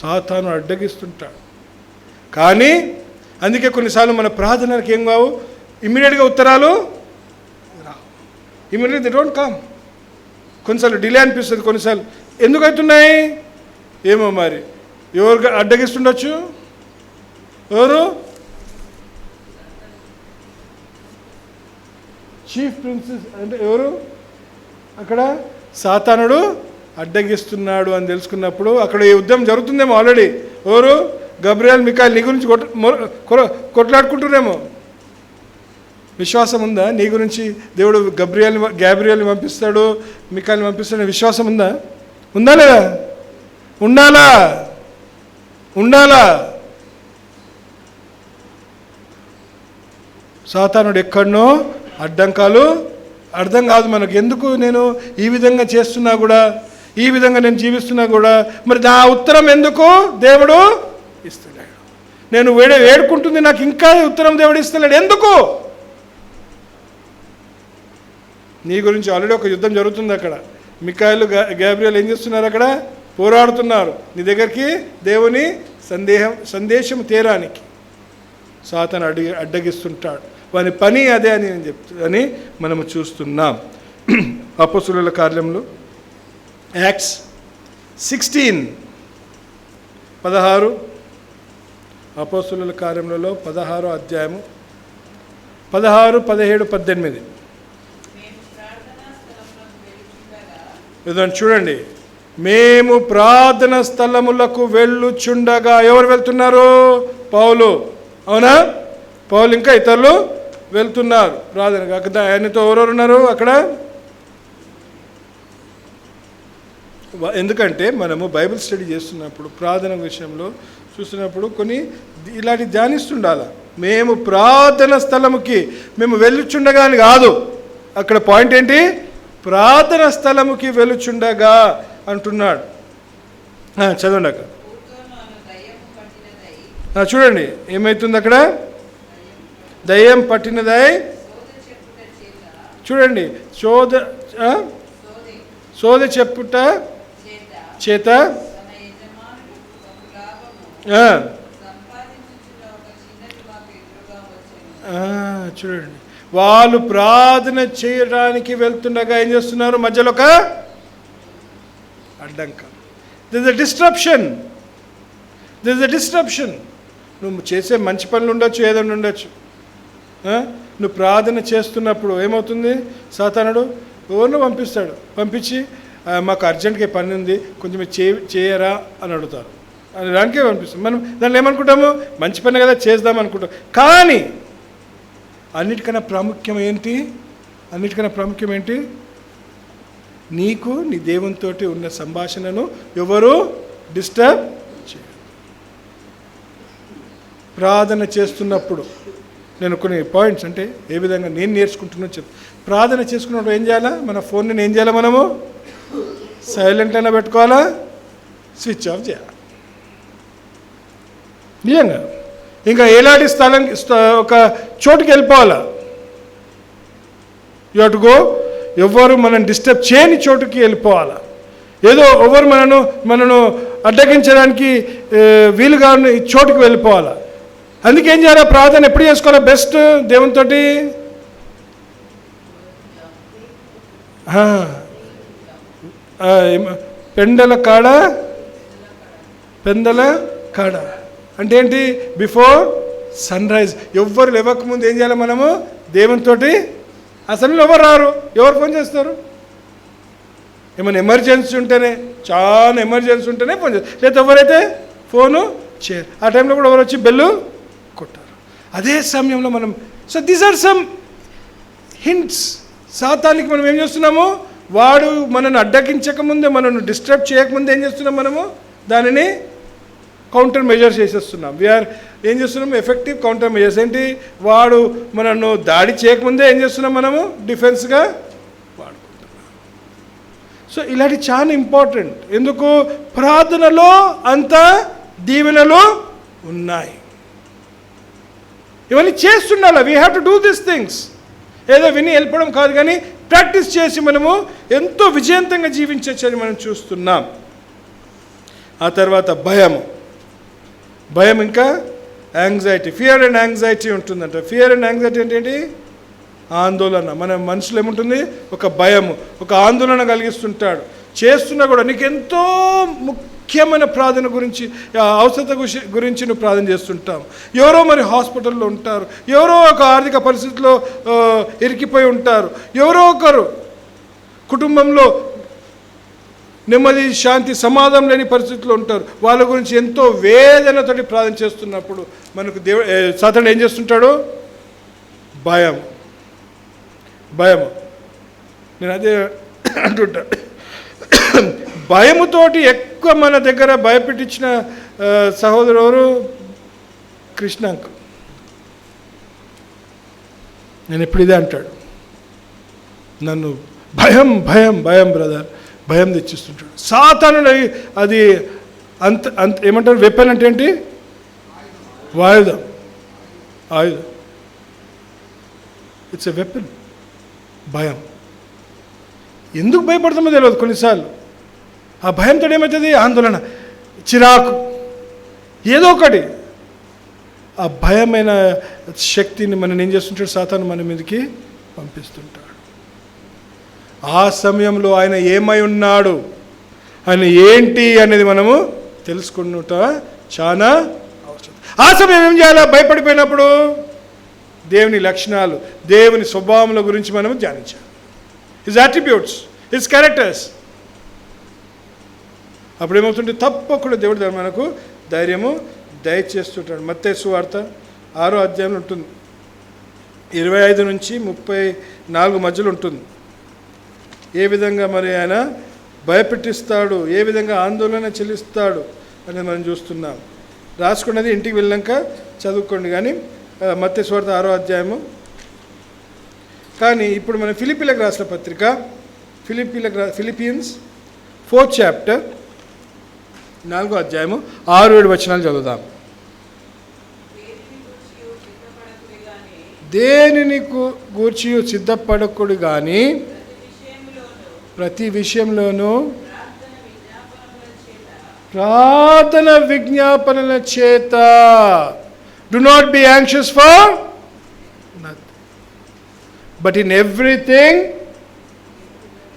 సాతాను అడ్డగిస్తుంటాడు. కానీ అందుకే కొన్నిసార్లు మన ప్రార్థనలకు ఏం కావు, ఇమ్మీడియట్గా ఉత్తరాలు రావు. ఇమ్మీడియట్గా దే డోంట్ కమ్. కొన్నిసార్లు డిలే అనిపిస్తుంది. కొన్నిసార్లు ఎందుకు అవుతున్నాయి ఏమో. మరి ఎవరు అడ్డగిస్తుండొచ్చు? ఎవరు? చీఫ్ ప్రిన్సెస్ అంటే ఎవరు? అక్కడ సాతానుడు అడ్డగిస్తున్నాడు అని తెలుసుకున్నప్పుడు అక్కడ ఈ యుద్ధం జరుగుతుందేమో ఆల్రెడీ. ఎవరు? గబ్రియల్, మికాయేల్ నీ గురించి కొట్లాడుకుంటున్నారేమో. విశ్వాసం ఉందా నీ గురించి? దేవుడు గ్యాబ్రియల్ని పంపిస్తాడు, మికాయేల్ని పంపిస్తాడు, విశ్వాసం ఉందా? ఉందా లేదా? ఉండాలా. సాతానుడు ఎక్కడనో అడ్డంకాలు అర్థం కాదు మనకు. ఎందుకు నేను ఈ విధంగా చేస్తున్నా కూడా, ఈ విధంగా నేను జీవిస్తున్నా కూడా, మరి నా ఉత్తరం ఎందుకు దేవుడు ఇస్తున్నాడు? నేను వేడుకుంటుంది, నాకు ఇంకా ఉత్తరం దేవుడు ఇస్తున్నాడు ఎందుకు? నీ గురించి ఆల్రెడీ ఒక యుద్ధం జరుగుతుంది అక్కడ. మికాయేలు, గ్యాబ్రియల్ ఏం చేస్తున్నారు? అక్కడ పోరాడుతున్నారు నీ దగ్గరికి దేవుని సందేశం తేరానికి. సాతాను అడ్డగిస్తుంటాడు. వాని పని అదే అని అని మనము చూస్తున్నాం. అపోస్తలుల కార్యములు యాక్ట్స్ 16 అపోస్తలుల కార్యములలో 16వ అధ్యాయము 16, 17, 18. ఇదని చూడండి. మేము ప్రార్థన స్థలములకు వెళ్ళుచుండగా. ఎవరు వెళ్తున్నారు? పౌలు. అవునా? పౌలు ఇంకా ఇతరులు వెళ్తున్నారు ప్రార్థన. ఆయనతో ఎవరెవరు ఉన్నారు అక్కడ? ఎందుకంటే మనము బైబిల్ స్టడీ చేస్తున్నప్పుడు, ప్రార్థన విషయంలో చూస్తున్నప్పుడు కొన్ని ఇలాంటి ధ్యానిస్తుండాలి. మేము ప్రార్థన స్థలముకి మేము వెళ్ళుచుండగా అని కాదు. అక్కడ పాయింట్ ఏంటి? ప్రార్థన స్థలముకి వెళ్ళుచుండగా అంటున్నాడు. చదవండి అక్కడ. చూడండి ఏమవుతుంది అక్కడ? దయ్యం పట్టినదై. చూడండి, సోద చెప్పుట చేత చూడండి, వాళ్ళు ప్రార్థన చేయడానికి వెళ్తుండగా ఏం చేస్తున్నారు? మధ్యలో ఒక అడ్డంక. This is a disruption. నువ్వు చేసే మంచి పనులు ఉండొచ్చు, ఏదైనా ఉండొచ్చు. నువ్వు ప్రార్థన చేస్తున్నప్పుడు ఏమవుతుంది? సాతానుడు ఎవరినో పంపించి మాకు అర్జెంట్గా పని ఉంది, కొంచెం చేయరా అని అడుగుతారు. అని దానికే పంపిస్తాం. మనం దాంట్లో ఏమనుకుంటాము? మంచి పని కదా, చేద్దాం అనుకుంటాం. కానీ అన్నిటికన్నా ప్రాముఖ్యం ఏంటి? నీకు నీ దేవునితో ఉన్న సంభాషణను ఎవరు డిస్టర్బ్ చేయరు. ప్రార్థన చేస్తున్నప్పుడు నేను కొన్ని పాయింట్స్, అంటే ఏ విధంగా నేను నేర్చుకుంటున్నా ప్రార్థన చేసుకున్నప్పుడు ఏం చేయాలా? మన ఫోన్ని ఏం చేయాలా? మనము సైలెంట్ అయినా పెట్టుకోవాలా, స్విచ్ ఆఫ్ చేయాలి. నిజంగా ఇంకా ఎలాంటి ఒక చోటుకి వెళ్ళిపోవాలా. You have to go. ఎవరు మనం డిస్టర్బ్ చేయని చోటుకి వెళ్ళిపోవాలా. ఏదో ఎవరు మనను అడ్డగించడానికి వీలుగా ఉన్న చోటుకి వెళ్ళిపోవాలా. అందుకేం చేయాలి? ప్రార్థన ఎప్పుడు చేసుకోవాలా బెస్ట్? దేవునితో పెందల కాడ అంటే ఏంటి? Before sunrise. ఎవ్వరు లేవకముందు ఏం చేయాలి? మనము దేవునితో. ఆ సమయంలో ఎవరు రారు, ఎవరు ఫోన్ చేస్తారు? ఏమైనా ఎమర్జెన్సీ ఉంటేనే, చాలా ఎమర్జెన్సీ ఉంటేనే ఫోన్ చేస్తారు, లేదా ఎవరైతే ఫోను చేయరు. ఆ టైంలో కూడా ఎవరు వచ్చి బెల్లు కొట్టారు. అదే సమయంలో మనం దీస్ ఆర్ సమ్ హింట్స్. సాతానికి మనం ఏం చేస్తున్నాము? వాడు మనను అడ్డగించకముందే, మనను డిస్టర్బ్ చేయకముందే ఏం చేస్తున్నాం? మనము దానిని కౌంటర్ మెజర్స్ చేసేస్తున్నాం. ఏం చేస్తున్నాం? Effective counter measures. ఏంటి? వాడు మనను దాడి చేయకముందే ఏం చేస్తున్నాం? మనము డిఫెన్స్గా వాడుకుంటున్నాం. సో ఇలాంటి చాలా ఇంపార్టెంట్. ఎందుకు? ప్రార్థనలో అంత దీవెనలు ఉన్నాయి. ఇవన్నీ చేస్తుండాలి. We have to do this things. ఏదో విని వెళ్ళిపోవడం కాదు, కానీ ప్రాక్టీస్ చేసి మనము ఎంతో విజయవంతంగా జీవించవచ్చని మనం చూస్తున్నాం. ఆ తర్వాత భయం, ఇంకా యాంగ్జైటీ. ఫియర్ అండ్ యాంగ్జైటీ ఉంటుందంట. ఫియర్ అండ్ యాంగ్జైటీ అంటే ఏంటి? ఆందోళన. మన మనసులో ఏముంటుంది? ఒక భయము, ఒక ఆందోళన కలిగిస్తుంటాడు. చేస్తున్నా కూడా నీకు ఎంతో ముఖ్యమైన ప్రార్థన గురించి, అవసరత గురించి నువ్వు ప్రార్థన చేస్తుంటావు. ఎవరో మరి హాస్పిటల్లో ఉంటారు, ఎవరో ఒక ఆర్థిక పరిస్థితిలో ఇరికిపోయి ఉంటారు, ఎవరో ఒకరు కుటుంబంలో నెమ్మది, శాంతి, సమాధానం లేని పరిస్థితుల్లో ఉంటారు. వాళ్ళ గురించి ఎంతో వేదనతోటి ప్రార్థన చేస్తున్నప్పుడు మనకు సాతానుడు ఏం చేస్తుంటాడు? భయం. నేను అదే అంటుంటా. భయముతోటి ఎక్కువ మన దగ్గర భయపెట్టించిన సహోదరు ఎవరు? కృష్ణాంక్. నేను ఎప్పుడు ఇదే అంటాడు, నన్ను భయం బ్రదర్, భయం తెచ్చిస్తుంటాడు సాతానుడు. అది అంత ఏమంటారు? వెపన్ అంటే ఏంటి? ఆయుధం. It's a weapon. భయం. ఎందుకు భయపడతామో తెలియదు కొన్నిసార్లు. ఆ భయంతో ఏమవుతుంది? ఆందోళన, చిరాకు, ఏదో ఒకటి. ఆ భయమైన శక్తిని మనం ఏం చేస్తుంటాడు? సాతాను మన మీదకి పంపిస్తుంటాడు. ఆ సమయంలో ఆయన ఏమై ఉన్నాడు, ఆయన ఏంటి అనేది మనము తెలుసుకుంట చాలా అవసరం. ఆ సమయం ఏం చేయాలి? భయపడిపోయినప్పుడు దేవుని లక్షణాలు, దేవుని స్వభావముల గురించి మనము ధ్యానించాలి. His attributes, his characters. అప్పుడు ఏమవుతుంటే తప్పకుండా దేవుడు మనకు ధైర్యము దయచేస్తుంటాడు. మత్తయి సువార్త 6వ అధ్యాయంలో ఉంటుంది, 25 నుంచి 34 మధ్యలో ఉంటుంది. ఏ విధంగా మరి ఆయన భయపెట్టిస్తాడు, ఏ విధంగా ఆందోళన చెల్లిస్తాడు అనేది మనం చూస్తున్నాం. రాసుకున్నది ఇంటికి వెళ్ళాక చదువుకోండి. కానీ మత్తయి సువార్త 6వ అధ్యాయము. కానీ ఇప్పుడు మనం ఫిలిప్పీలకు రాసిన పత్రిక, ఫిలిపియన్స్ 4th చాప్టర్ 4వ అధ్యాయము 6-7 వచనాలు చదువుదాం. దేనిని గూర్చి సిద్ధపడకుడు కానీ ప్రతి విషయంలోనూ ప్రార్థన విజ్ఞాపనల చేత. Do not be anxious for nothing, but in everything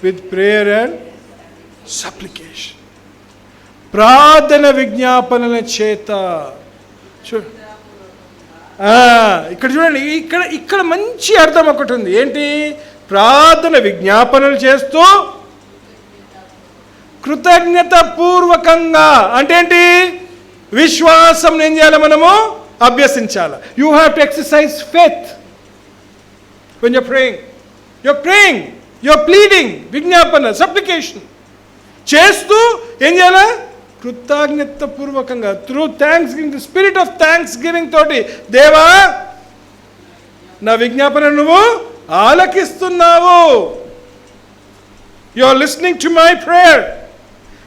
with prayer and supplication. ప్రార్థన విజ్ఞాపనల చేత. ఇక్కడ చూడండి, ఇక్కడ మంచి అర్థం ఒకటి ఉంది. ఏంటి? ప్రార్థన విజ్ఞాపనలు చేస్తూ కృతజ్ఞత పూర్వకంగా. అంటే ఏంటి? విశ్వాసం ఏం చేయాలి? మనము అభ్యసించాలి. You have to exercise faith when you're praying. You're pleading, విజ్ఞాపన, సప్లికేషన్ చేస్తూ ఏం చేయాలి? కృతజ్ఞత పూర్వకంగా, through thanksgiving, the spirit of thanksgiving తోటి, దేవా నా విజ్ఞాపన నువ్వు ఆలకిస్తున్నావు. You are listening to my prayer,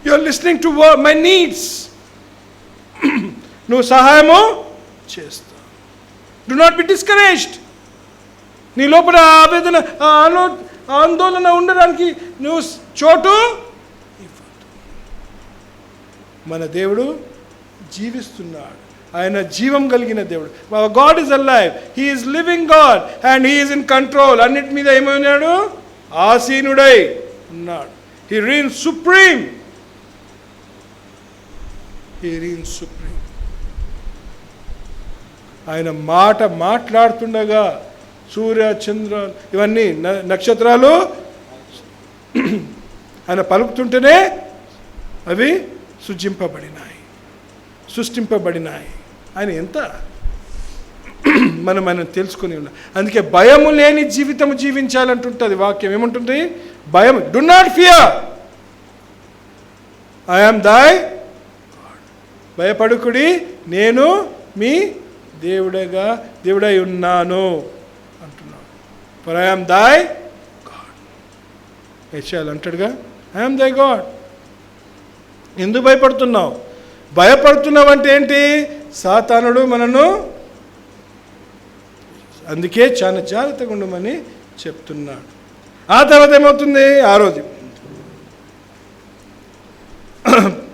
you are listening to my needs. నువ్వు సహాయము చేస్తావు. Do not be discouraged. నీ లోపల ఆవేదన, ఆందోళన ఉండడానికి నువ్వు చోటు. మన దేవుడు జీవిస్తున్నాడు. ఆయన జీవం కలిగిన దేవుడు. God is alive, he is living God and he is in control. అన్నిటి మీద ఏమైనాడు? ఆసీనుడై ఉన్నాడు. He reigns supreme. ఆయన మాట్లాడుతుండగా సూర్య, చంద్ర, ఇవన్నీ నక్షత్రాలు ఆయన పలుకుతుంటేనే అవి సృష్టింపబడినాయి. ఆయన ఎంత మనం తెలుసుకుని ఉన్నాం. అందుకే భయము లేని జీవితం జీవించాలంటుంటుంది వాక్యం. ఏముంటుంది? భయం. Do not fear, I am thy God. భయపడుకుడి, నేను మీ దేవుడై ఉన్నాను అంటున్నాడు. For I am thy God. యెషయాలు అంటాడుగా, ఐ యామ్ దై గాడ్. ఎందుకు భయపడుతున్నావు? భయపడుతున్నావు అంటే ఏంటి? సాతానుడు మనను, అందుకే చాలా జాగ్రత్తగా ఉండమని చెప్తున్నాడు. ఆ తర్వాత ఏమవుతుంది? ఆరోది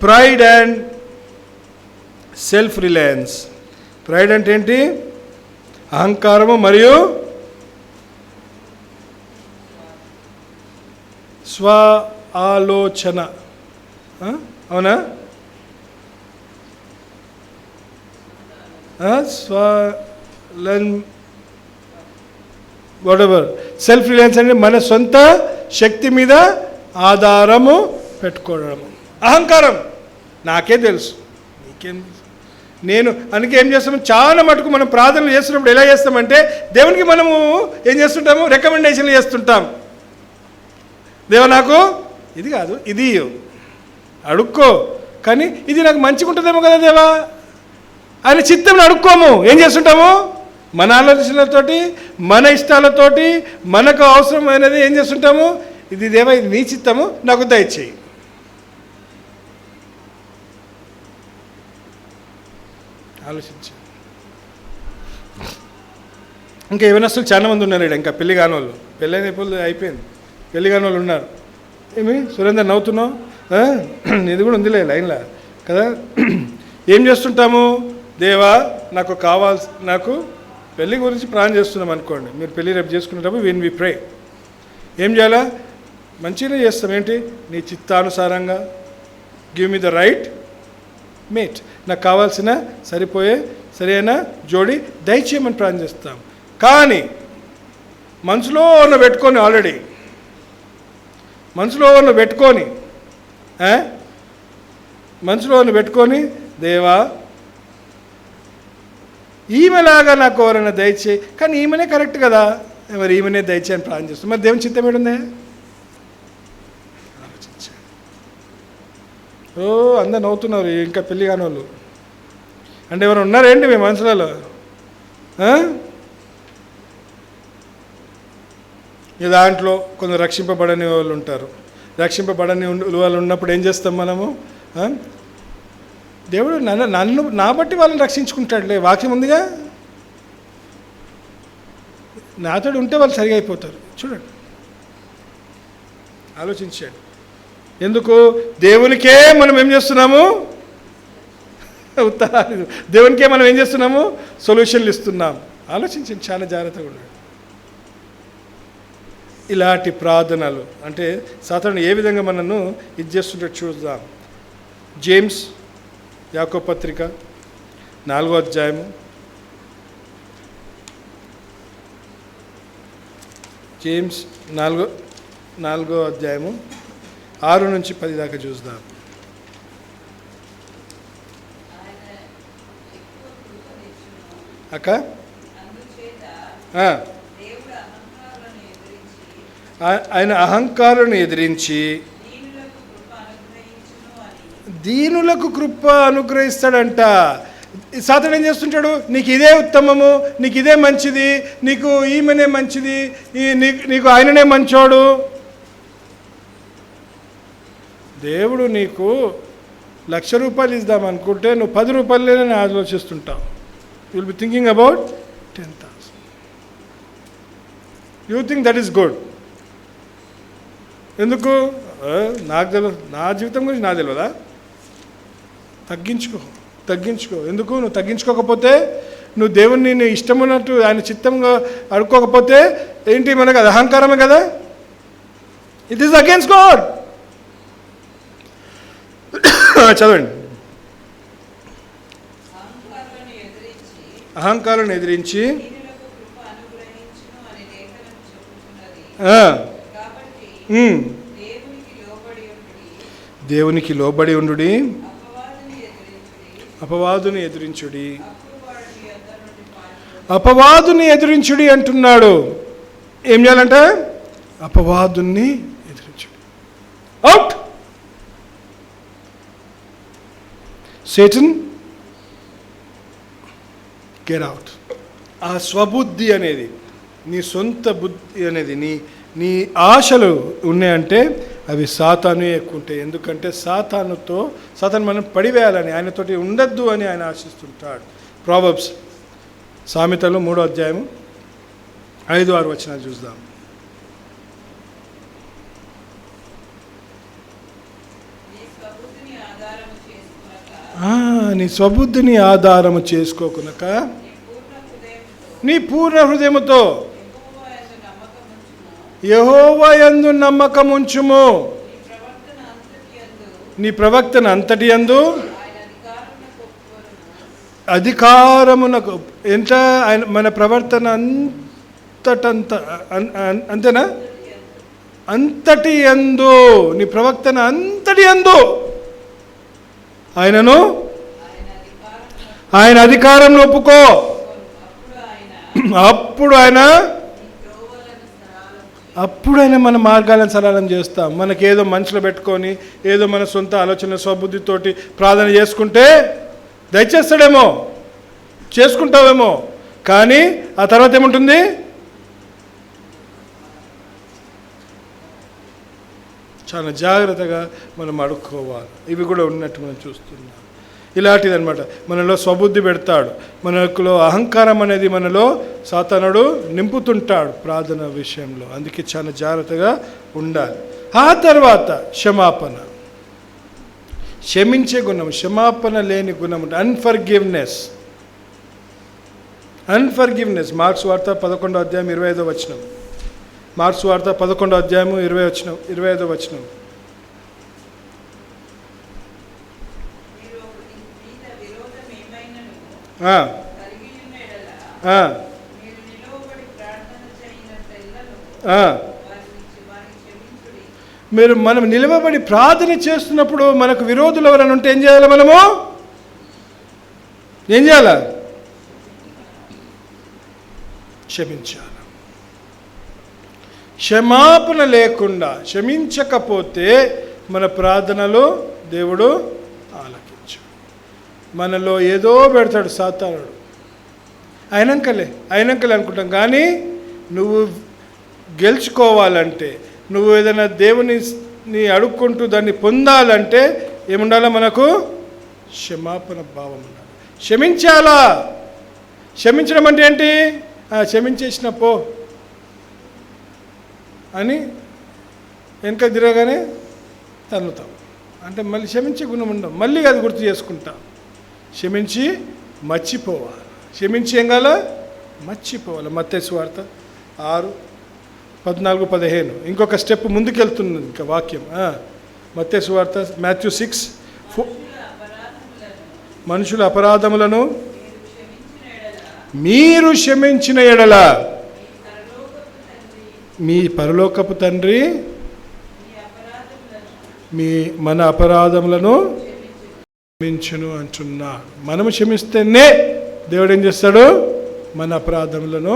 pride and self reliance. Pride అంటే ఏంటి? అహంకారము మరియు స్వ ఆలోచన. అవునా? వాటెవర్. సెల్ఫ్ రిలయన్స్ అంటే మన సొంత శక్తి మీద ఆధారము పెట్టుకోవడము. అహంకారం. నాకే తెలుసు, నీకేం తెలుసు, నేను. అందుకే ఏం చేస్తాము? చాలా మటుకు మనం ప్రార్థనలు చేస్తున్నప్పుడు ఎలా చేస్తామంటే, దేవునికి మనము ఏం చేస్తుంటాము? రికమెండేషన్లు చేస్తుంటాం. దేవా నాకు ఇది కాదు, ఇది అడుక్కో, కానీ ఇది నాకు మంచిగా ఉంటుందేమో కదా దేవా. ఆయన చిత్తంలో అడుక్కోము. ఏం చేస్తుంటాము? మన ఆలోచనలతోటి, మన ఇష్టాలతోటి, మనకు అవసరమైనది ఏం చేస్తుంటాము? ఇది దేవా, ఇది నీ చిత్తము, నాకు దయచేయి. ఆలోచించి. ఇంకా యవనస్తులు చాలా మంది ఉన్నారు ఇక్కడ, ఇంకా పెళ్లి కాని వాళ్ళు. పెళ్ళైన అయిపోయింది, పెళ్లి కాని వాళ్ళు ఉన్నారు. ఏమి సురేందర్ నవ్వుతున్నావు? ఇది కూడా ఉందిలే లైన్లో కదా. ఏం చేస్తుంటాము? దేవా నాకు నాకు పెళ్ళి గురించి ప్లాన్ చేస్తున్నాం అనుకోండి. మీరు పెళ్ళి రేపు చేసుకునేటప్పుడు విన్ వి ప్రే. ఏం చేయాలా? మంచిగానే చేస్తాం. ఏంటి? నీ చిత్తానుసారంగా give me the right mate. నాకు కావాల్సిన సరైన జోడి దయచేయమని ప్లాన్ చేస్తాం. కానీ మనసులో ఉన్న పెట్టుకొని, ఆల్రెడీ మనసులో ఉన్న పెట్టుకొని దేవా ఈమెలాగా నాకు ఎవరైనా దయచేయి. కానీ ఈమెనే కరెక్ట్ కదా, మరి ఈమెనే దయచేయని ప్లాన్ చేస్తాం. మరి దేవుని చిత్తం ఏడుందే? ఆలోచించా. అందరు నవ్వుతున్నారు, ఇంకా పెళ్ళి కాని వాళ్ళు. అంటే ఎవరు ఉన్నారేంటి మీ మనసులలో? ఈ దాంట్లో కొందరు రక్షింపబడని వాళ్ళు ఉంటారు. రక్షింపబడని వాళ్ళు ఉన్నప్పుడు ఏం చేస్తాం మనము? దేవుడు నా బట్టి వాళ్ళని రక్షించుకుంటాడులే, వాక్యం ఉందిగా. నాతోడు ఉంటే వాళ్ళు సరిగా అయిపోతారు. చూడండి, ఆలోచించాడు. ఎందుకు? దేవునికే మనం ఏం చేస్తున్నాము? ఉత్తరాలు. దేవునికే మనం ఏం చేస్తున్నాము? సొల్యూషన్లు ఇస్తున్నాం. ఆలోచించండి, చాలా జాగ్రత్తగా ఉండండి. ఇలాంటి ప్రార్థనలు అంటే సాధారణ ఏ విధంగా మనను ఇది చేస్తుంటే చూద్దాం. జేమ్స్ యాకోబు పత్రిక 4వ అధ్యాయము, జేమ్స్ 4వ అధ్యాయము 6 నుంచి 10 దాకా చూద్దాం. అక్క ఆయన అహంకారాన్ని ఎదిరించి దీనులకు కృప అనుగ్రహిస్తాడంట. సాతాను ఏం చేస్తుంటాడు? నీకు ఇదే ఉత్తమము, నీకు ఇదే మంచిది, నీకు ఈమెనే మంచిది, నీకు ఆయననే మంచోడు. దేవుడు నీకు ₹1,00,000 ఇద్దాం అనుకుంటే నువ్వు 10 రూపాయలనే ఆలోచిస్తుంటావు. You will be thinking about 10,000. You think that is good. ఎందుకు? నాకు తెలియదు, నా జీవితం గురించి నాకు తెలియదా? తగ్గించుకో. ఎందుకు? నువ్వు తగ్గించుకోకపోతే, నువ్వు దేవుణ్ణి నీ ఇష్టం ఉన్నట్టు ఆయన చిత్తంగా అడుక్కోకపోతే ఏంటి? మనకు అది అహంకారమే కదా. It is against God. చదవండి. అహంకారాన్ని ఎదిరించి దేవునికి లోబడి ఉండుడి, అపవాదుని ఎదిరించుడి. అపవాదుని ఎదిరించుడి అంటున్నాడు. ఏం చేయాలంట? అపవాదుని ఎదిరించుడి. అవుట్. Satan, get out. ఆ స్వబుద్ధి అనేది, నీ సొంత బుద్ధి అనేది, నీ ఆశలు ఉన్నాయంటే అవి సాతాను ఎక్కువ ఉంటాయి. ఎందుకంటే సాతాను మనం పడివేయాలని, ఆయనతోటి ఉండద్దు అని ఆయన ఆశిస్తుంటాడు. ప్రావర్బ్స్, సామెతలు 3వ అధ్యాయము 5-6 వచనాలు చూద్దాం. నీ స్వబుద్ధిని ఆధారము చేసుకోకునక నీ పూర్ణ హృదయముతో యెహోవా యందు నమ్మకముంచుము. నీ ప్రవక్తన అంతటి యందు అధికారమునకు. ఎంత ఆయన మన ప్రవర్తన అంతేనా? అంతటి యందు, నీ ప్రవక్తన అంతటి యందు ఆయన అధికారం ఒప్పుకో. అప్పుడైనా మన మార్గాలను సరళం చేస్తాం. మనకేదో మనసులో పెట్టుకొని ఏదో మన సొంత ఆలోచన స్వబుద్ధితోటి ప్రార్థన చేసుకుంటే దయచేస్తాడేమో, చేసుకుంటావేమో, కానీ ఆ తర్వాత ఏముంటుంది? చాలా జాగ్రత్తగా మనం అడుక్కోవాలి. ఇవి కూడా ఉన్నట్టు మనం చూస్తున్నాం. ఇలాంటిది అనమాట. మనలో స్వబుద్ధి పెడతాడు, మనలో అహంకారం అనేది మనలో సాతానుడు నింపుతుంటాడు ప్రార్థన విషయంలో. అందుకే చాలా జాగ్రత్తగా ఉండాలి. ఆ తర్వాత క్షమాపణ, క్షమించే గుణం. క్షమాపణ లేని గుణం అన్ఫర్గివ్నెస్. మార్క్స్ వార్త 11వ అధ్యాయం 25వ వచనం. మార్క్స్ వార్త 11వ అధ్యాయము 25వ వచనం. మనం నిలవబడి ప్రార్థన చేస్తున్నప్పుడు మనకు విరోధులు ఎవరైనా ఉంటే ఏం చేయాలి? మనము ఏం చేయాలి? క్షమించాలి. క్షమాపణ లేకుండా క్షమించకపోతే మన ప్రార్థనలో దేవుడు ఆలకించాడు. మనలో ఏదో పెడతాడు సాతానుడు. అయినంకలే అనుకుంటాం. కానీ నువ్వు గెలుచుకోవాలంటే, నువ్వు ఏదైనా దేవుని అడుక్కుంటూ దాన్ని పొందాలంటే ఏముండాలా? మనకు క్షమాపణ భావం ఉండాలి. క్షమించాలా? క్షమించడం అంటే ఏంటి? క్షమించేసిన పో, అని వెనక తిరగగానే తన్నుతాం. అంటే మళ్ళీ క్షమించే గుణం ఉండవు, మళ్ళీ అది గుర్తు చేసుకుంటాం. క్షమించి మర్చిపోవాలి. క్షమించి ఏం కావాలా? మర్చిపోవాలి. మత్తయి సువార్త 6:14-15 ఇంకొక స్టెప్ ముందుకెళ్తున్నది ఇంకా వాక్యం. మత్తయి సువార్త మాథ్యూ 6 మనుషుల అపరాధములను మీరు క్షమించిన ఎడల మీ పరలోకపు తండ్రి మన అపరాధములను క్షమించును అంటున్నాడు. మనము క్షమిస్తేనే దేవుడు ఏం చేస్తాడు? మన అపరాధములను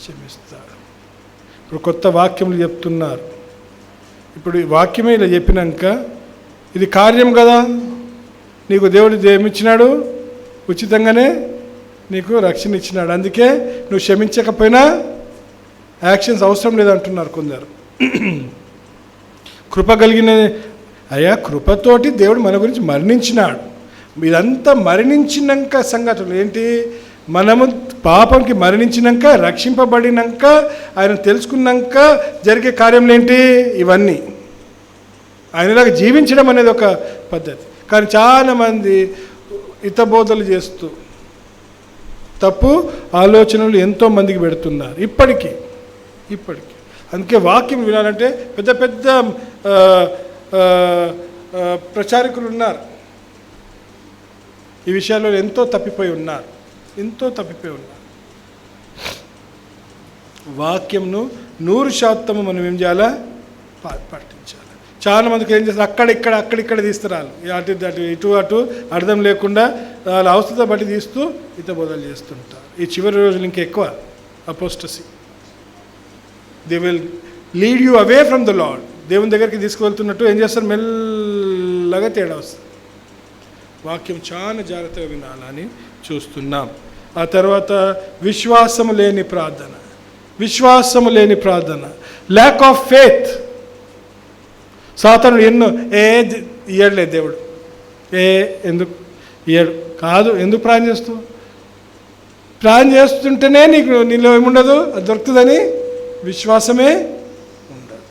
క్షమిస్తాడు. ఇప్పుడు కొత్త వాక్యములు చెప్తున్నారు. ఇప్పుడు ఈ వాక్యమే ఇలా చెప్పినాక ఇది కార్యం కదా, నీకు దేవుడు ఏమిచ్చినాడు? ఉచితంగానే నీకు రక్షణ ఇచ్చినాడు. అందుకే నువ్వు క్షమించకపోయినా యాక్షన్స్ అవసరం లేదంటున్నారు కొందరు. కృప కలిగిన అయ్యా, కృపతోటి దేవుడు మన గురించి మరణించినాడు. ఇదంతా మరణించినాక సంఘటనలు ఏంటి? మనము పాపంకి మరణించినాక, రక్షింపబడినాక, ఆయన తెలుసుకున్నాక జరిగే కార్యములు ఏంటి? ఇవన్నీ ఆయనలాగా జీవించడం అనేది ఒక పద్ధతి. కానీ చాలామంది హితబోధలు చేస్తూ తప్పు ఆలోచనలు ఎంతోమందికి పెడుతున్నారు ఇప్పటికీ. అందుకే వాక్యం వినాలంటే పెద్ద పెద్ద ప్రచారకులు ఉన్నారు, ఈ విషయాల్లో ఎంతో తప్పిపోయి ఉన్నారు. వాక్యంను 100% మనం ఏం చేయాలా? పాటించాలి. చాలా మందికి ఏం చేస్తారు? అక్కడిక్కడ తీస్తున్నారు, ఇటు అటు అర్థం లేకుండా వాళ్ళ అవసరం బట్టి తీస్తూ హితబోధలు చేస్తుంటారు. ఈ చివరి రోజులు ఇంకా ఎక్కువ apostasy. They will lead you away from the lord. దేవుని దగ్గరికి తీసుకువెళ్తున్నట్టు ఏం చేస్తారు? మెల్లగా తేడా వస్తుంది. వాక్యం చాలా జాగ్రత్తగా వినాలని చూస్తున్నాం. ఆ తర్వాత విశ్వాసము లేని ప్రార్థన, ల్యాక్ ఆఫ్ ఫెయిత్. సాతానుడు ఎన్నో ఇయ్యడలేదు దేవుడు. ఎందుకు ఇయ్యడు? కాదు, ఎందుకు ప్రార్థన చేస్తుంటేనే నీలో ఏముండదు, అది దొరుకుతుందని విశ్వాసమే ఉండదు.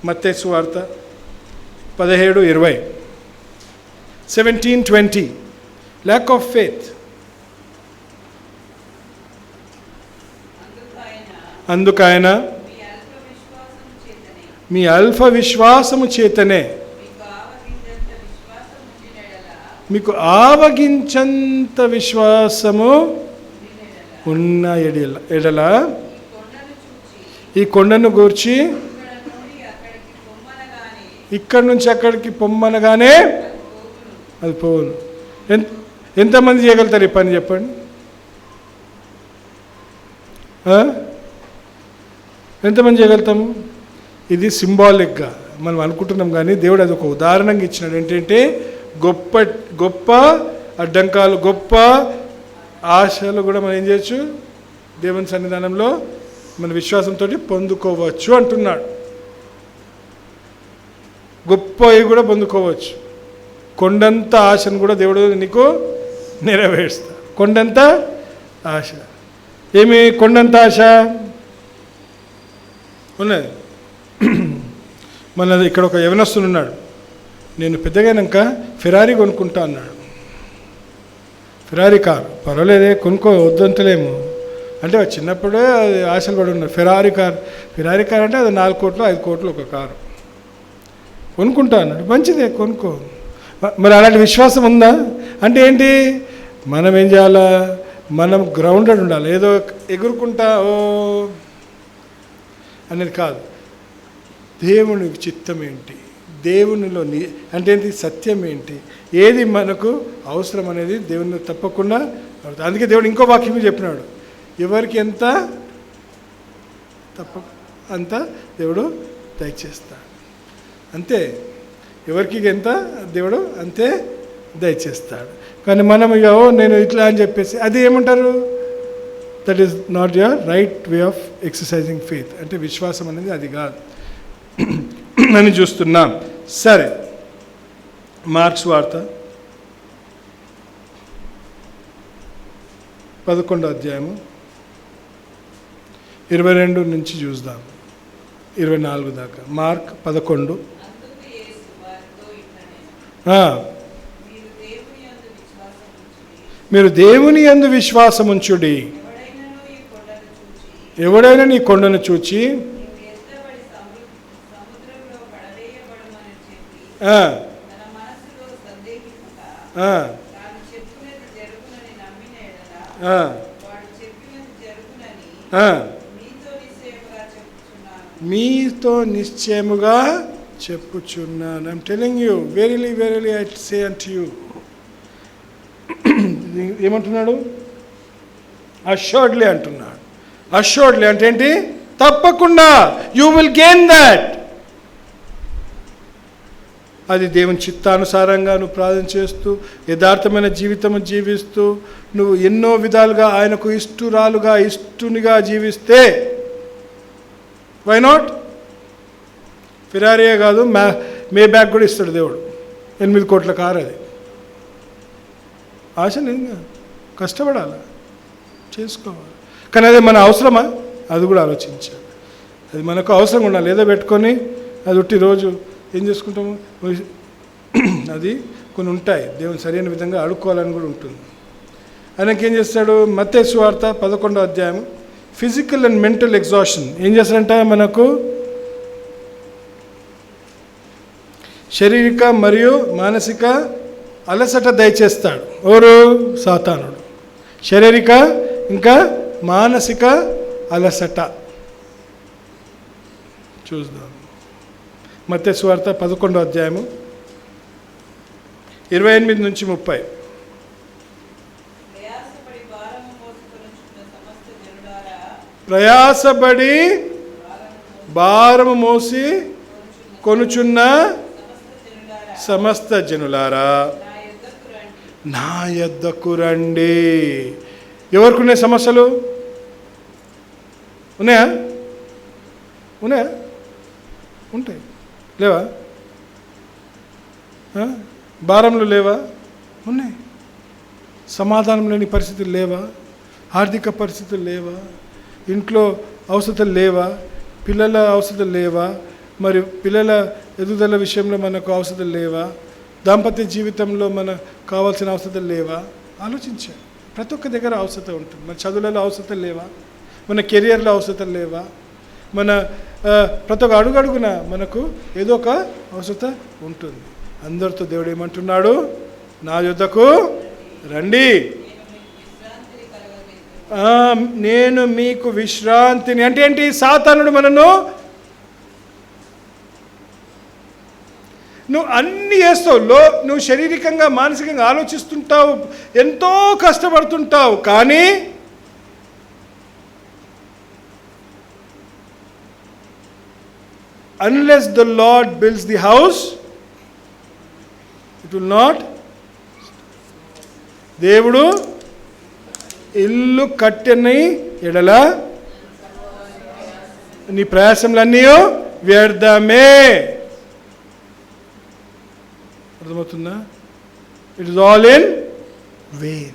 మత్తయి సువార్త 17:20 17:20 ల్యాక్ ఆఫ్ ఫెయిత్. అందుకైనా మీ అల్ప విశ్వాసము చేతనే మీకు ఆవగించంత విశ్వాసము ఉన్న ఎడల ఈ కొండను గూర్చి ఇక్కడి నుంచి అక్కడికి పొమ్మనగానే అది పోవును. ఎంతమంది చేయగలుగుతారు ఈ పని చెప్పండి? ఎంతమంది చేయగలుగుతాము? ఇది సింబాలిక్గా మనం అనుకుంటున్నాం, కానీ దేవుడు అది ఒక ఉదాహరణగా ఇచ్చినాడు. ఏంటంటే గొప్ప గొప్ప అడ్డంకాలు, గొప్ప ఆశలు కూడా మనం ఏం చేయొచ్చు? దేవుని సన్నిధానంలో మన విశ్వాసంతో పొందుకోవచ్చు అంటున్నాడు. గొప్పవి కూడా పొందుకోవచ్చు. కొండంత ఆశను కూడా దేవుడు నీకు నెరవేరుస్తాడు. కొండంత ఆశ. ఏమి కొండంత ఆశ ఉన్నది? మన ఇక్కడ ఒక యవనస్తుడు ఉన్నాడు, నేను పెద్దగైనాక ఫెరారీ కొనుక్కుంటా అన్నాడు. ఫెరారీ కారు పర్వాలేదే, కొనుక్కో, వద్దంటలేము అంటే చిన్నప్పుడే అది ఆశలు పడి ఉన్నాడు. ఫెరారీ కార్ అంటే అది 4 కోట్లు 5 కోట్లు ఒక కారు కొనుక్కుంటా అన్నాడు. మంచిదే, కొనుక్కో. మరి అలాంటి విశ్వాసం ఉందా? అంటే ఏంటి? మనం ఏం చేయాలా? మనం గ్రౌండెడ్ ఉండాలి. ఏదో ఎగురుకుంటా అనేది కాదు. దేవుని చిత్తం ఏంటి, దేవునిలో అంటే ఏంటి, సత్యం ఏంటి, ఏది మనకు అవసరం అనేది దేవుని తప్పకుండా. అందుకే దేవుడు ఇంకో వాక్యం చెప్పినాడు, ఎవరికి ఎంత తప్ప అంత దేవుడు దయచేస్తాడు. అంతే, ఎవరికి ఎంత దేవుడు అంతే దయచేస్తాడు. కానీ మనం నేను ఇట్లా అని చెప్పేసి అది ఏమంటారు? That is not your right way of exercising faith. అంటే విశ్వాసం అనేది అది కాదు అని చూస్తున్నాం. సరే, మార్క్స్ వార్త 11వ అధ్యాయము 22 నుంచి చూద్దాం. 24 దాకా. మార్క్ 11. మీరు దేవుని యందు విశ్వాసముంచుడి. ఎవడైనా నీ కొండను చూచి మీతో నిశ్చయముగా చెప్పుచున్నాను. I'm telling you, verily verily I say unto you. ఏమంటున్నాడు? అష్యూర్డ్లీ అంటున్నాడు. అష్యూర్డ్లీ అంటే ఏంటి? తప్పకుండా యూ విల్ గెయిన్ దాట్. అది దేవుని చిత్తానుసారంగా నువ్వు ప్రార్థన చేస్తూ యథార్థమైన జీవితం జీవిస్తూ నువ్వు ఎన్నో విధాలుగా ఆయనకు ఇష్టునిగా జీవిస్తే, వై నాట్? ఫిరారియే కాదు, మే బ్యాగ్ కూడా ఇస్తాడు దేవుడు. 8 కోట్ల కారు అది. ఆశ లేదు, కష్టపడాలి, చేసుకోవాలి. కానీ అదే మన అవసరమా? అది కూడా ఆలోచించాలి. అది మనకు అవసరం ఉండాలి. ఏదో పెట్టుకొని అది ఉట్టి రోజు ఏం చేసుకుంటాము, అది కొన్ని ఉంటాయి. దేవుని సరైన విధంగా అడుక్కోవాలని కూడా ఉంటుంది. ఆయనకి ఏం చేస్తాడు? మత్తయి సువార్త 11వ అధ్యాయం, ఫిజికల్ అండ్ మెంటల్ ఎగ్జాషన్. ఏం చేస్తాడంట? మనకు శారీరక మరియు మానసిక అలసట దయచేస్తాడు. ఎవరు? సాతానుడు. శారీరక ఇంకా మానసిక అలసట. చూద్దాం. మత్తయి సువార్త 11వ అధ్యాయము 28 నుంచి 30. ప్రయాసపడి భారము మోసి కొనుచున్న సమస్త జనులారా నా యొద్దకు రండి. ఎవరికి ఉన్నాయి సమస్యలు? ఉన్నాయా? ఉంటాయి. లేవా? భారంలు లేవా? ఉన్నాయి. సమాధానం లేని పరిస్థితులు లేవా? ఆర్థిక పరిస్థితులు లేవా? ఇంట్లో అవసరాలు లేవా? పిల్లల అవసరాలు లేవా? మరి పిల్లల ఎదుగుదల విషయంలో మనకు అవసరాలు లేవా? దాంపత్య జీవితంలో మనకు కావాల్సిన అవసరాలు లేవా? ఆలోచించాలి. ప్రతి ఒక్క దగ్గర అవసరం ఉంటుంది. మన చదువులలో అవసరాలు లేవా? మన కెరియర్లో అవసరాలు లేవా? మన ప్రతి ఒక్క అడుగడుగున మనకు ఏదో ఒక అవసరం ఉంటుంది. అందరితో దేవుడు ఏమంటున్నాడు? నా యొద్దకు రండి, నేను మీకు విశ్రాంతిని. అంటే ఏంటి? సాతానుడు మనను నువ్వు అన్నీ చేస్తావు, నువ్వు శారీరకంగా మానసికంగా ఆలోచిస్తుంటావు, ఎంతో కష్టపడుతుంటావు, కానీ unless the Lord builds the house, it will not. దేవుడు ఇల్లు కట్టని ఎడల నీ ప్రయాసములన్నీ వ్యర్థమే. అర్థమవుతుందా? It is all in vain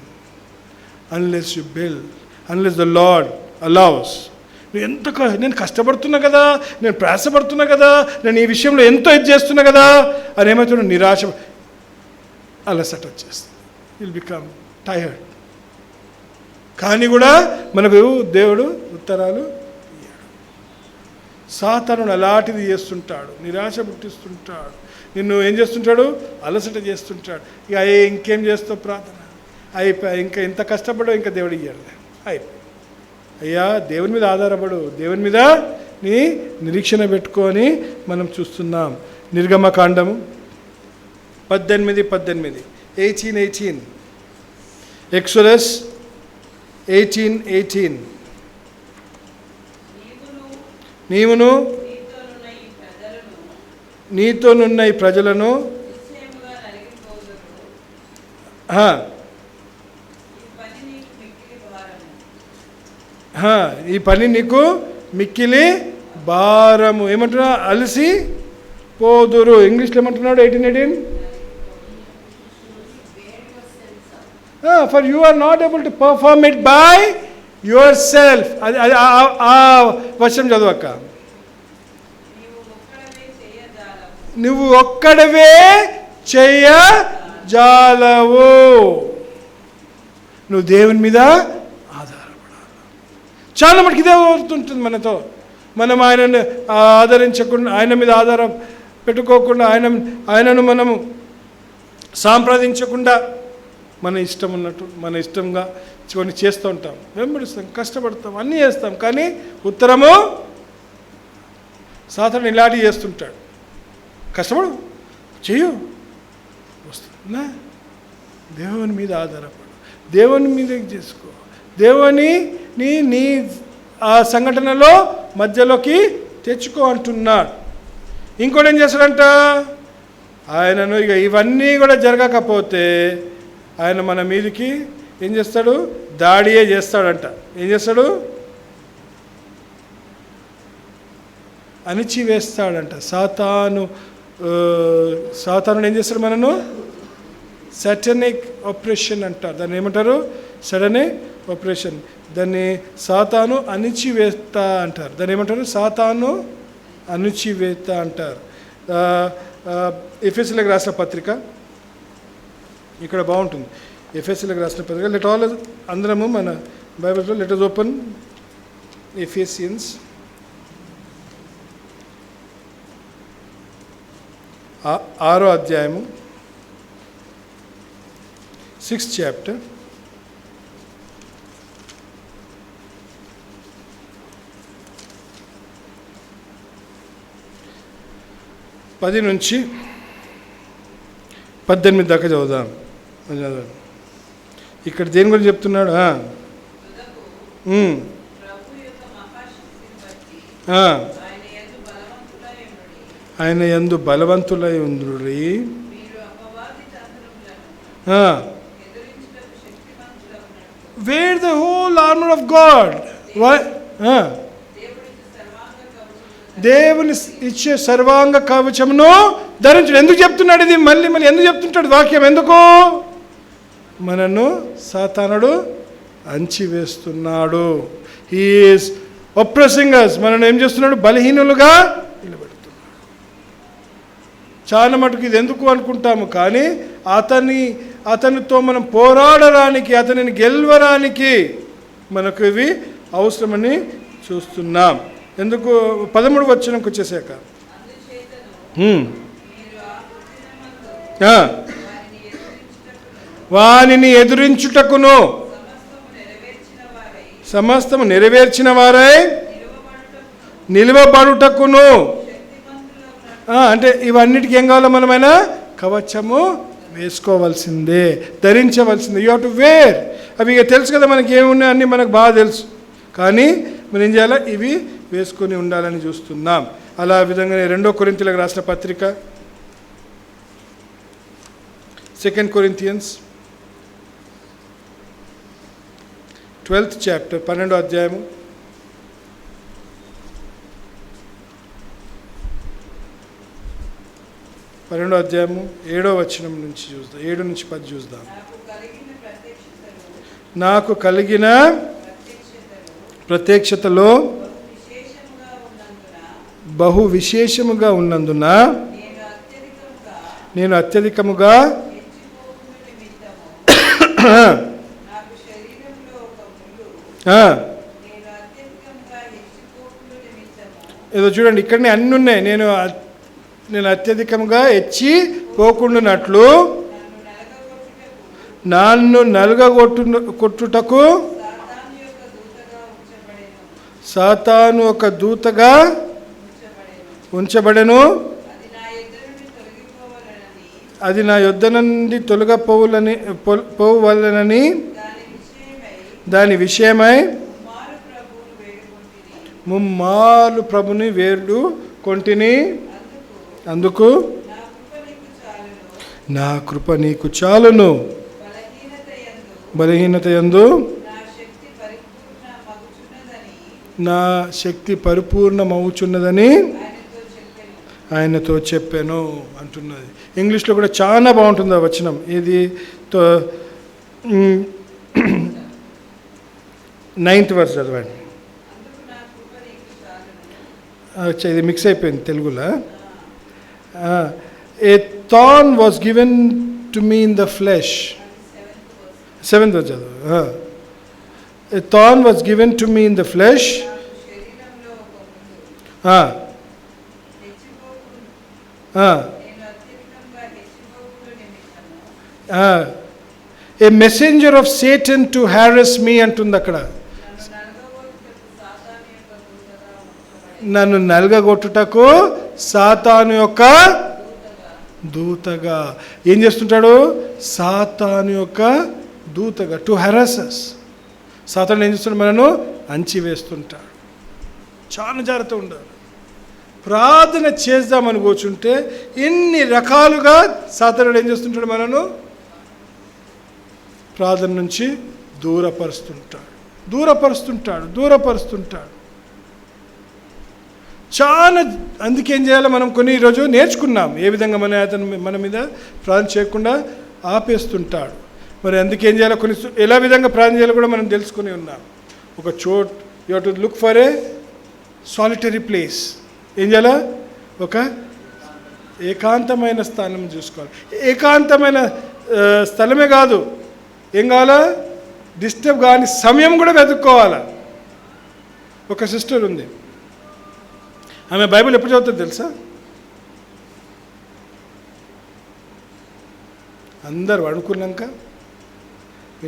unless you build, unless the Lord allows. నేను కష్టపడుతున్నా కదా, నేను ప్రయాసపడుతున్నా కదా, నేను ఈ విషయంలో ఎంతో ఇది చేస్తున్నా కదా అని ఏమవుతుంది? నిరాశ, అలసట వచ్చేస్తుంది. Will become tired. కానీ కూడా మనకు దేవుడు ఉత్తరాలు ఇయ్యాడు. సాతానుడు అలాంటిది చేస్తుంటాడు, నిరాశ పుట్టిస్తుంటాడు, నిన్ను ఏం చేస్తుంటాడు? అలసట చేస్తుంటాడు. ఇక ఇంకేం చేస్తావు? ప్రార్థన అయిపోయి ఇంకా ఎంత కష్టపడో ఇంకా దేవుడు ఇయ్యాడు. అయిపోయి అయ్యా, దేవుని మీద ఆధారపడు, దేవుని మీద నీ నిరీక్షణ పెట్టుకొని మనం చూస్తున్నాం. నిర్గమకాండము 18:18, ఎక్సోడస్ 18:18. నీవును నీతోనున్న ఈ ప్రజలను ఈ పని నీకు మిక్కిలి భారము. ఏమంటున్నా? అలసి పోదురు. ఇంగ్లీష్లో ఏమంటున్నాడు? 18:18. For you are not able to perform it by yourself. అది ఆ వర్షం చదవక్క. నువ్వు ఒక్కడవే చేయజాలవు. నువ్వు దేవుని మీద ఆధారపడాలి. చాలా మటుకు ఇదే అవుతుంటుంది మనతో. మనం ఆయనను ఆదరించకుండా, ఆయన మీద ఆధారం పెట్టుకోకుండా, ఆయనను మనము సంప్రదించకుండా మన ఇష్టం ఉన్నట్టు మన ఇష్టంగా కొన్ని చేస్తూ ఉంటాం, వెంబడిస్తాం, కష్టపడతాం, అన్నీ చేస్తాం. కానీ ఉత్తరము సాధారణ ఇలాంటివి చేస్తుంటాడు. కష్టపడు, చెయ్యు, వస్తుందా? దేవుని మీద ఆధారపడు, దేవుని మీద చేసుకో, దేవుని నీ ఆ సంఘటనలో మధ్యలోకి తెచ్చుకో అంటున్నాడు. ఇంకోటి ఏం చేస్తాడంట, ఆయనను ఇక ఇవన్నీ కూడా జరగకపోతే ఆయన మన మీదకి ఏం చేస్తాడు, దాడియే చేస్తాడంట. ఏం చేస్తాడు, అణిచివేస్తాడంట. సాతాను ఏం చేస్తాడు, మనను సాటనిక్ ఆపరేషన్ అంటారు. దాన్ని ఏమంటారు, సడనిక్ ఆపరేషన్. దాన్ని సాతాను అణిచివేత అంటారు. దాన్ని ఏమంటారు, సాతాను అణిచివేత అంటారు. ఎఫెసీయులకు రాసిన పత్రిక ఇక్కడ బాగుంటుంది. ఎఫెసీయులకు రాసిన పత్రిక, లెట్ ఆల్ అందరము మన బైబిల్లో లెట్ us ఓపెన్ ఎఫెసియన్స్ 6వ అధ్యాయము 6th chapter. పది నుంచి 18 దాకా చదువుదాం. ఇక్కడ దేని గురించి చెప్తున్నాడు, ఆయన యందు బలవంతులై ఉండుడి, wear the whole armour of God. దేవుని ఇచ్చే సర్వాంగ కవచమును ధరించు. ఎందుకు చెప్తున్నాడు ఇది? మళ్ళీ ఎందుకు చెప్తుంటాడు వాక్యం? ఎందుకు? మనను సాతానుడు అంచివేస్తున్నాడు. He is oppressing us. మనను ఏం చేస్తున్నాడు, బలహీనులుగా నిలబెడుతున్నాడు. చాలా మటుకు ఇది ఎందుకు అనుకుంటాము, కానీ అతనితో మనం పోరాడడానికి, అతనిని గెలవడానికి మనకు ఇవి అవసరమని చూస్తున్నాం. ఎందుకు? 13వ వచనంకి వచ్చేసాక, వానిని ఎదురించుటకును సమస్తము నెరవేర్చిన వారై నిలువబడుటకును. అంటే ఇవన్నిటికీ ఏం కావాలో మనమైనా కవచము వేసుకోవాల్సిందే, ధరించవలసిందే. You have to wear. అవి ఇక తెలుసు కదా మనకి ఏమున్నాయి, అన్నీ మనకు బాగా తెలుసు. కానీ మనం ఏం చేయాలి, ఇవి వేసుకొని ఉండాలని చూస్తున్నాం. అలా విధంగానే 2వ కొరింథీయులకు రాసిన పత్రిక 2 Corinthians 12th chapter 12వ అధ్యాయము 7వ వచనం నుంచి చూద్దాం. 7 నుంచి 10 చూద్దాం. నాకు కలిగిన ప్రత్యక్షతలో బహు విశేషముగా ఉన్నందున నేను అత్యధికముగా ఏదో చూడండి, ఇక్కడనే అన్నీ ఉన్నాయి. నేను అత్యధికంగా హెచ్చి పోకుండానట్లు నన్ను కొట్టుటకు సాతాను ఒక దూతగా ఉంచబడెను. అది నా యొద్ద నుండి పోవలనని దాని విషయమై ముమ్మారు ప్రభుని వేడుకొంటిని. అందుకు నా కృప నీకు చాలును, బలహీనత యందు నా శక్తి పరిపూర్ణమవుచున్నదని ఆయనతో చెప్పాను అంటున్నది. ఇంగ్లీష్లో కూడా చాలా బాగుంటుంది ఆ వచనం. ఇది 9th verse చదవండి. ఇది మిక్స్ అయిపోయింది తెలుగులో. A thorn was given to me in the flesh. 7th verse చదువు. A thorn was given to me in the flesh. A messenger of Satan to harass me అంటుంది అక్కడ. నన్ను నలగగొట్టుటకు సాతాను యొక్క దూతగా. ఏం చేస్తుంటాడు? సాతాను యొక్క దూతగా. టు హెరాసస్. సాతాను ఏం చేస్తున్నాడు? మనను అంచివేస్తుంటాడు. చాలా జాగ్రత్త ఉండాలి. ప్రార్థన చేద్దామని కూర్చుంటే ఎన్ని రకాలుగా సాతానుడు ఏం చేస్తుంటాడు? మనను ప్రార్థన నుంచి దూరపరుస్తుంటాడు. చాలా అందుకేం చేయాలో మనం కొన్ని ఈరోజు నేర్చుకున్నాం. ఏ విధంగా మన మీద ప్రార్థన చేయకుండా ఆపేస్తుంటాడు. మరి అందుకేం చేయాలో కొన్ని ఎలా విధంగా ప్రార్థన చేయాలో కూడా మనం తెలుసుకుని ఉన్నాం. ఒక చోట్ you have to look for a solitary place. ఏం చేయాలా? ఒక ఏకాంతమైన స్థానం చూసుకోవాలి. ఏకాంతమైన స్థలమే కాదు, ఏం కావాలా? డిస్టర్బ్ కాని సమయం కూడా వెతుక్కోవాలా. ఒక సిస్టర్ ఉంది, ఆమె బైబిల్ ఎప్పుడు చదువుతుంది తెలుసా? అందరు అనుకున్నాక,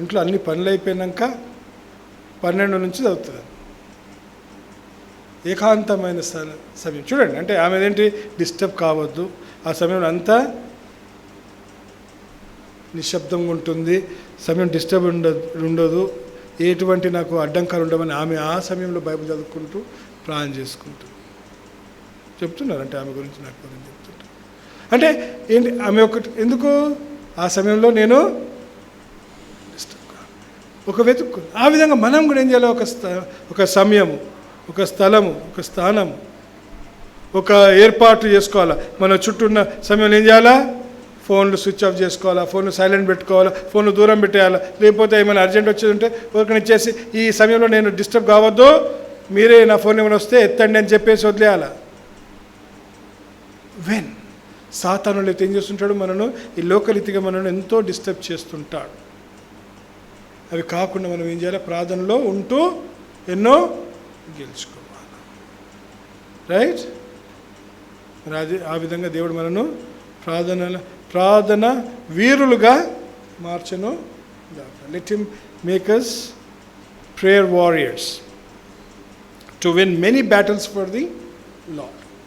ఇంట్లో అన్ని పనులు అయిపోయినాక 12 నుంచి చదువుతుంది. ఏకాంతమైన సమయం చూడండి. అంటే ఆమె ఏంటి? డిస్టర్బ్ కావద్దు. ఆ సమయంలో అంతా నిశ్శబ్దంగా ఉంటుంది. సమయం డిస్టర్బ్ ఉండదు. ఎటువంటి నాకు అడ్డంకాలు ఉండవని ఆమె ఆ సమయంలో బైబిల్ చదువుకుంటూ ప్రార్థన చేసుకుంటుంది. చెప్తున్నారు అంటే ఆమె గురించి నాకు చెప్తుంటారు. అంటే ఏంటి? ఆమె ఒకటి ఎందుకు ఆ సమయంలో నేను ఒక వెతుక్కు. ఆ విధంగా మనం కూడా ఏం చేయాలి? ఒక సమయము, ఒక స్థలము, ఒక స్థానము, ఒక ఏర్పాటు చేసుకోవాలా. మన చుట్టూ ఉన్న సమయంలో ఏం చేయాలా? ఫోన్లు స్విచ్ ఆఫ్ చేసుకోవాలా, ఫోన్లు సైలెంట్ పెట్టుకోవాలా, ఫోన్లు దూరం పెట్టేయాలా. లేకపోతే ఏమైనా అర్జెంట్ వచ్చేది ఉంటే ఒకరిని ఇచ్చేసి ఈ సమయంలో నేను డిస్టర్బ్ కావద్దు, మీరే నా ఫోన్ ఏమైనా వస్తే ఎత్తండి అని చెప్పేసి వదిలేయాలా. వెన్ సాతానుడు అయితే ఏం చేస్తుంటాడు? మనను ఈ లోకరీతిగా మనను ఎంతో డిస్టర్బ్ చేస్తుంటాడు. అవి కాకుండా మనం ఏం చేయాలి? ప్రార్థనలో ఉంటూ ఎన్నో గెలుచుకోవాలి. రైట్? మరి అది ఆ విధంగా దేవుడు మనను ప్రార్థన వీరులుగా మార్చను. Let him make us prayer warriors to win many battles for the Lord.